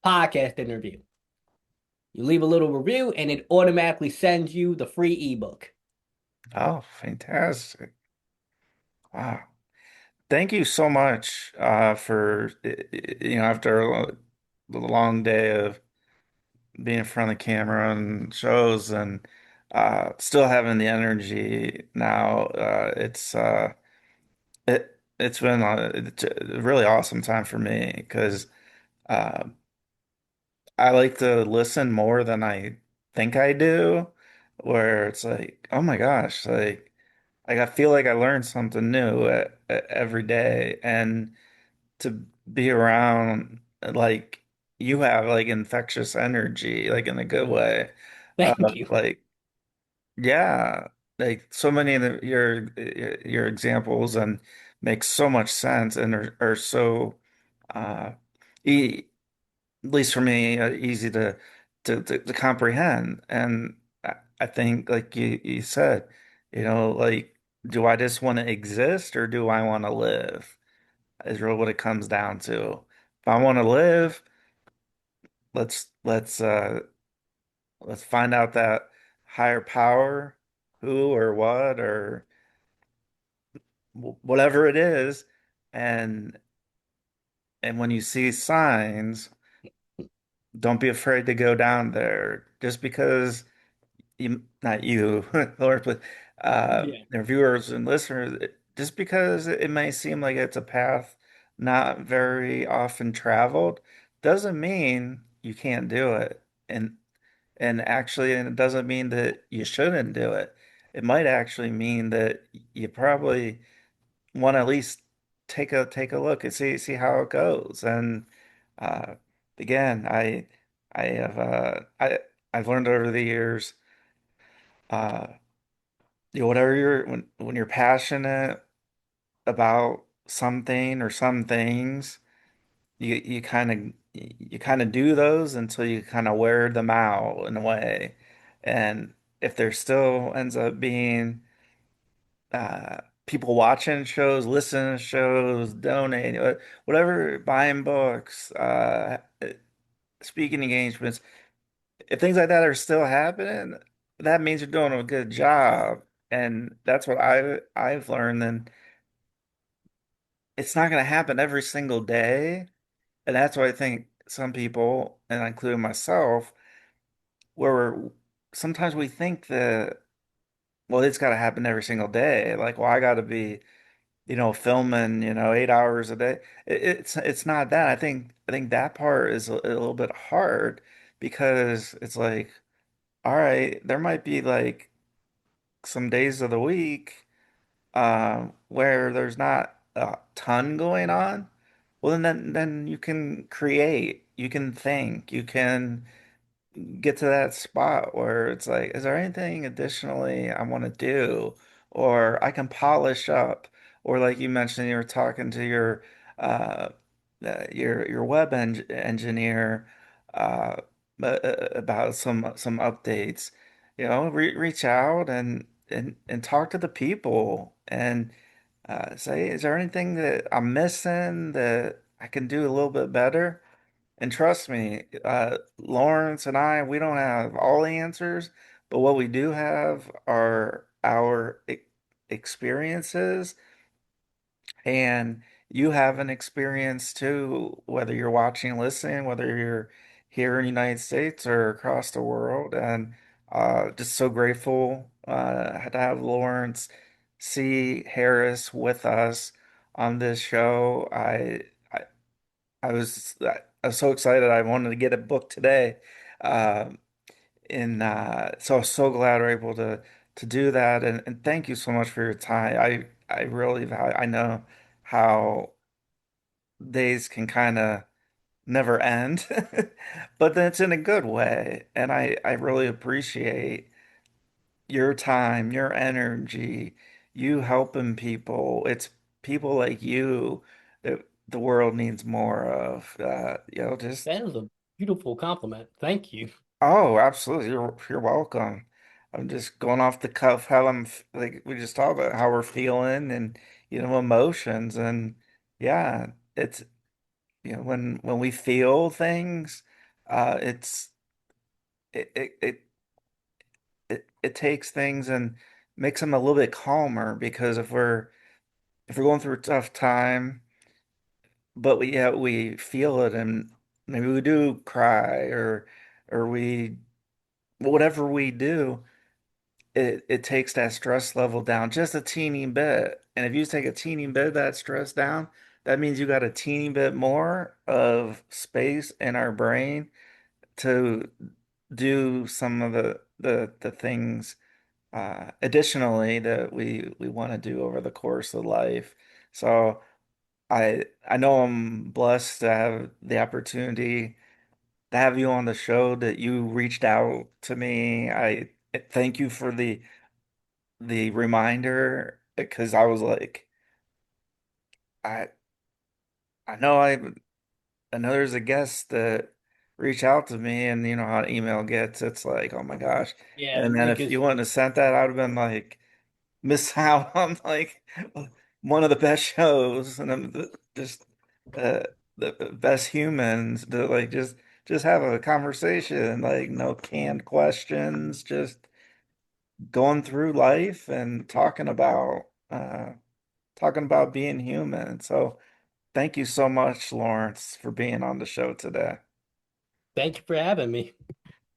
podcast interview. You leave a little review and it automatically sends you the free ebook. Oh, fantastic. Wow. Thank you so much for, after a long day of being in front of the camera and shows and still having the energy now. It's been it's a really awesome time for me because uh, I like to listen more than I think I do, where it's like, oh my gosh, like I feel like I learned something new every day, and to be around like you have like infectious energy, like in a good way. Thank you. Like yeah, like so many of your examples and make so much sense and are so uh e at least for me easy to comprehend. And I think like you said, like do I just want to exist or do I want to live? Is really what it comes down to. If I want to live, let's let's uh let's find out that higher power, who or what or whatever it is, and when you see signs, don't be afraid to go down there. Just because you, not you, Lord, but Yeah. their viewers and listeners, just because it may seem like it's a path not very often traveled, doesn't mean you can't do it. And it doesn't mean that you shouldn't do it. It might actually mean that you probably want to at least take a look and see how it goes. And uh, again, I have I've learned over the years, uh, whatever when you're passionate about something or some things, you kind of do those until you kind of wear them out in a way. And if there still ends up being people watching shows, listening to shows, donating, whatever, buying books, speaking engagements, if things like that are still happening, that means you're doing a good job. And that's what I've learned. And it's not going to happen every single day. And that's why I think some people, and including myself, where sometimes we think that, well, it's got to happen every single day. Like, well, I got to be, filming, 8 hours a day. It's not that. I think that part is a little bit hard because it's like, all right, there might be like some days of the week where there's not a ton going on. Well, then you can create, you can think, you can get to that spot where it's like, is there anything additionally I want to do, or I can polish up, or like you mentioned, you were talking to uh, your engineer uh, about some updates. Reach out and talk to the people and say, is there anything that I'm missing that I can do a little bit better? And trust me, Lawrence and I, we don't have all the answers, but what we do have are our experiences, and you have an experience too, whether you're watching, listening, whether you're here in the United States or across the world. And just so grateful to have Lawrence C. Harris with us on this show. I was I was so excited. I wanted to get a book today. Um, and so I'm so glad we're able to do that. And thank you so much for your time. I really value, I know how days can kind of never end, but then it's in a good way. And I really appreciate your time, your energy, you helping people. It's people like you that the world needs more of. Just That is a beautiful compliment. Thank you. oh, absolutely. You're welcome. I'm just going off the cuff how like we just talked about how we're feeling and emotions. And yeah, it's when we feel things, it's it it it it takes things and makes them a little bit calmer, because if we're going through a tough time, but we feel it, and maybe we do cry, or we whatever we do, it takes that stress level down just a teeny bit. And if you take a teeny bit of that stress down, that means you got a teeny bit more of space in our brain to do some of the things additionally that we want to do over the course of life. So I know I'm blessed to have the opportunity to have you on the show, that you reached out to me. I thank you for the reminder, because I was like, I I know I know there's a guest that reached out to me, and you know how email gets. It's like, oh my gosh. Yeah, And then like if it's you wouldn't have sent that, I'd have been like miss out on like one of the best shows, and just uh, the best humans to like just have a conversation, like no canned questions, just going through life and talking about being human. So thank you so much, Lawrence, for being on the show today. thank you for having me.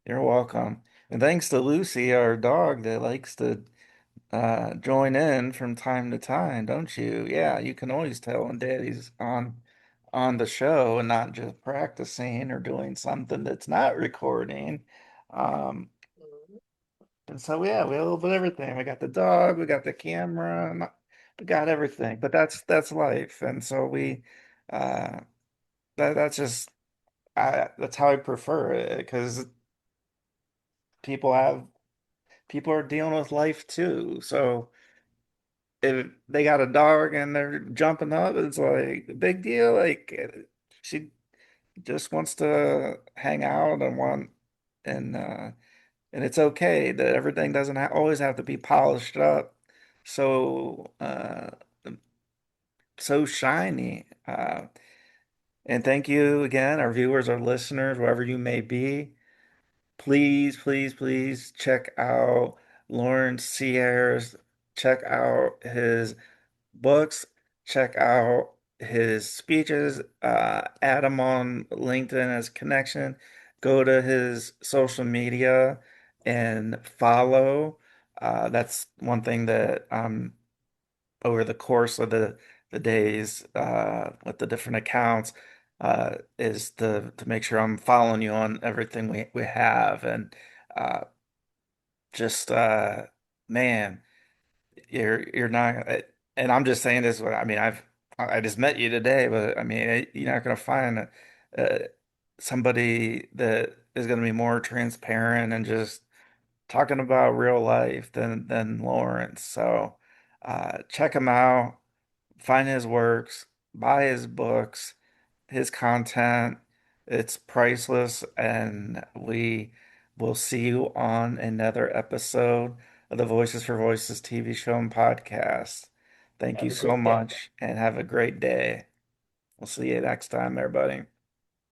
You're welcome. And thanks to Lucy, our dog, that likes to join in from time to time, don't you? Yeah, you can always tell when Daddy's on the show and not just practicing or doing something that's not recording. Um, and so yeah, we have a little bit of everything. We got the dog, we got the camera, we got everything. But that's life. And so uh that's just that's how I prefer it, because people have people are dealing with life too. So if they got a dog and they're jumping up, it's like a big deal. Like she just wants to hang out and uh and it's okay that everything doesn't ha always have to be polished up so so shiny. And thank you again, our viewers, our listeners, wherever you may be. Please, please, please check out Lawrence Sierra's, check out his books, check out his speeches, add him on LinkedIn as connection, go to his social media and follow. That's one thing that over the course of the days with the different accounts is to make sure I'm following you on everything we have. And uh, just man, you're not, and I'm just saying this. I mean, I just met you today, but I mean, you're not gonna find uh, somebody that is gonna be more transparent and just talking about real life than Lawrence. So check him out, find his works, buy his books, his content. It's priceless, and we will see you on another episode of the Voices for Voices TV show and podcast. Thank you Have a so great day. much and have a great day. We'll see you next time, everybody.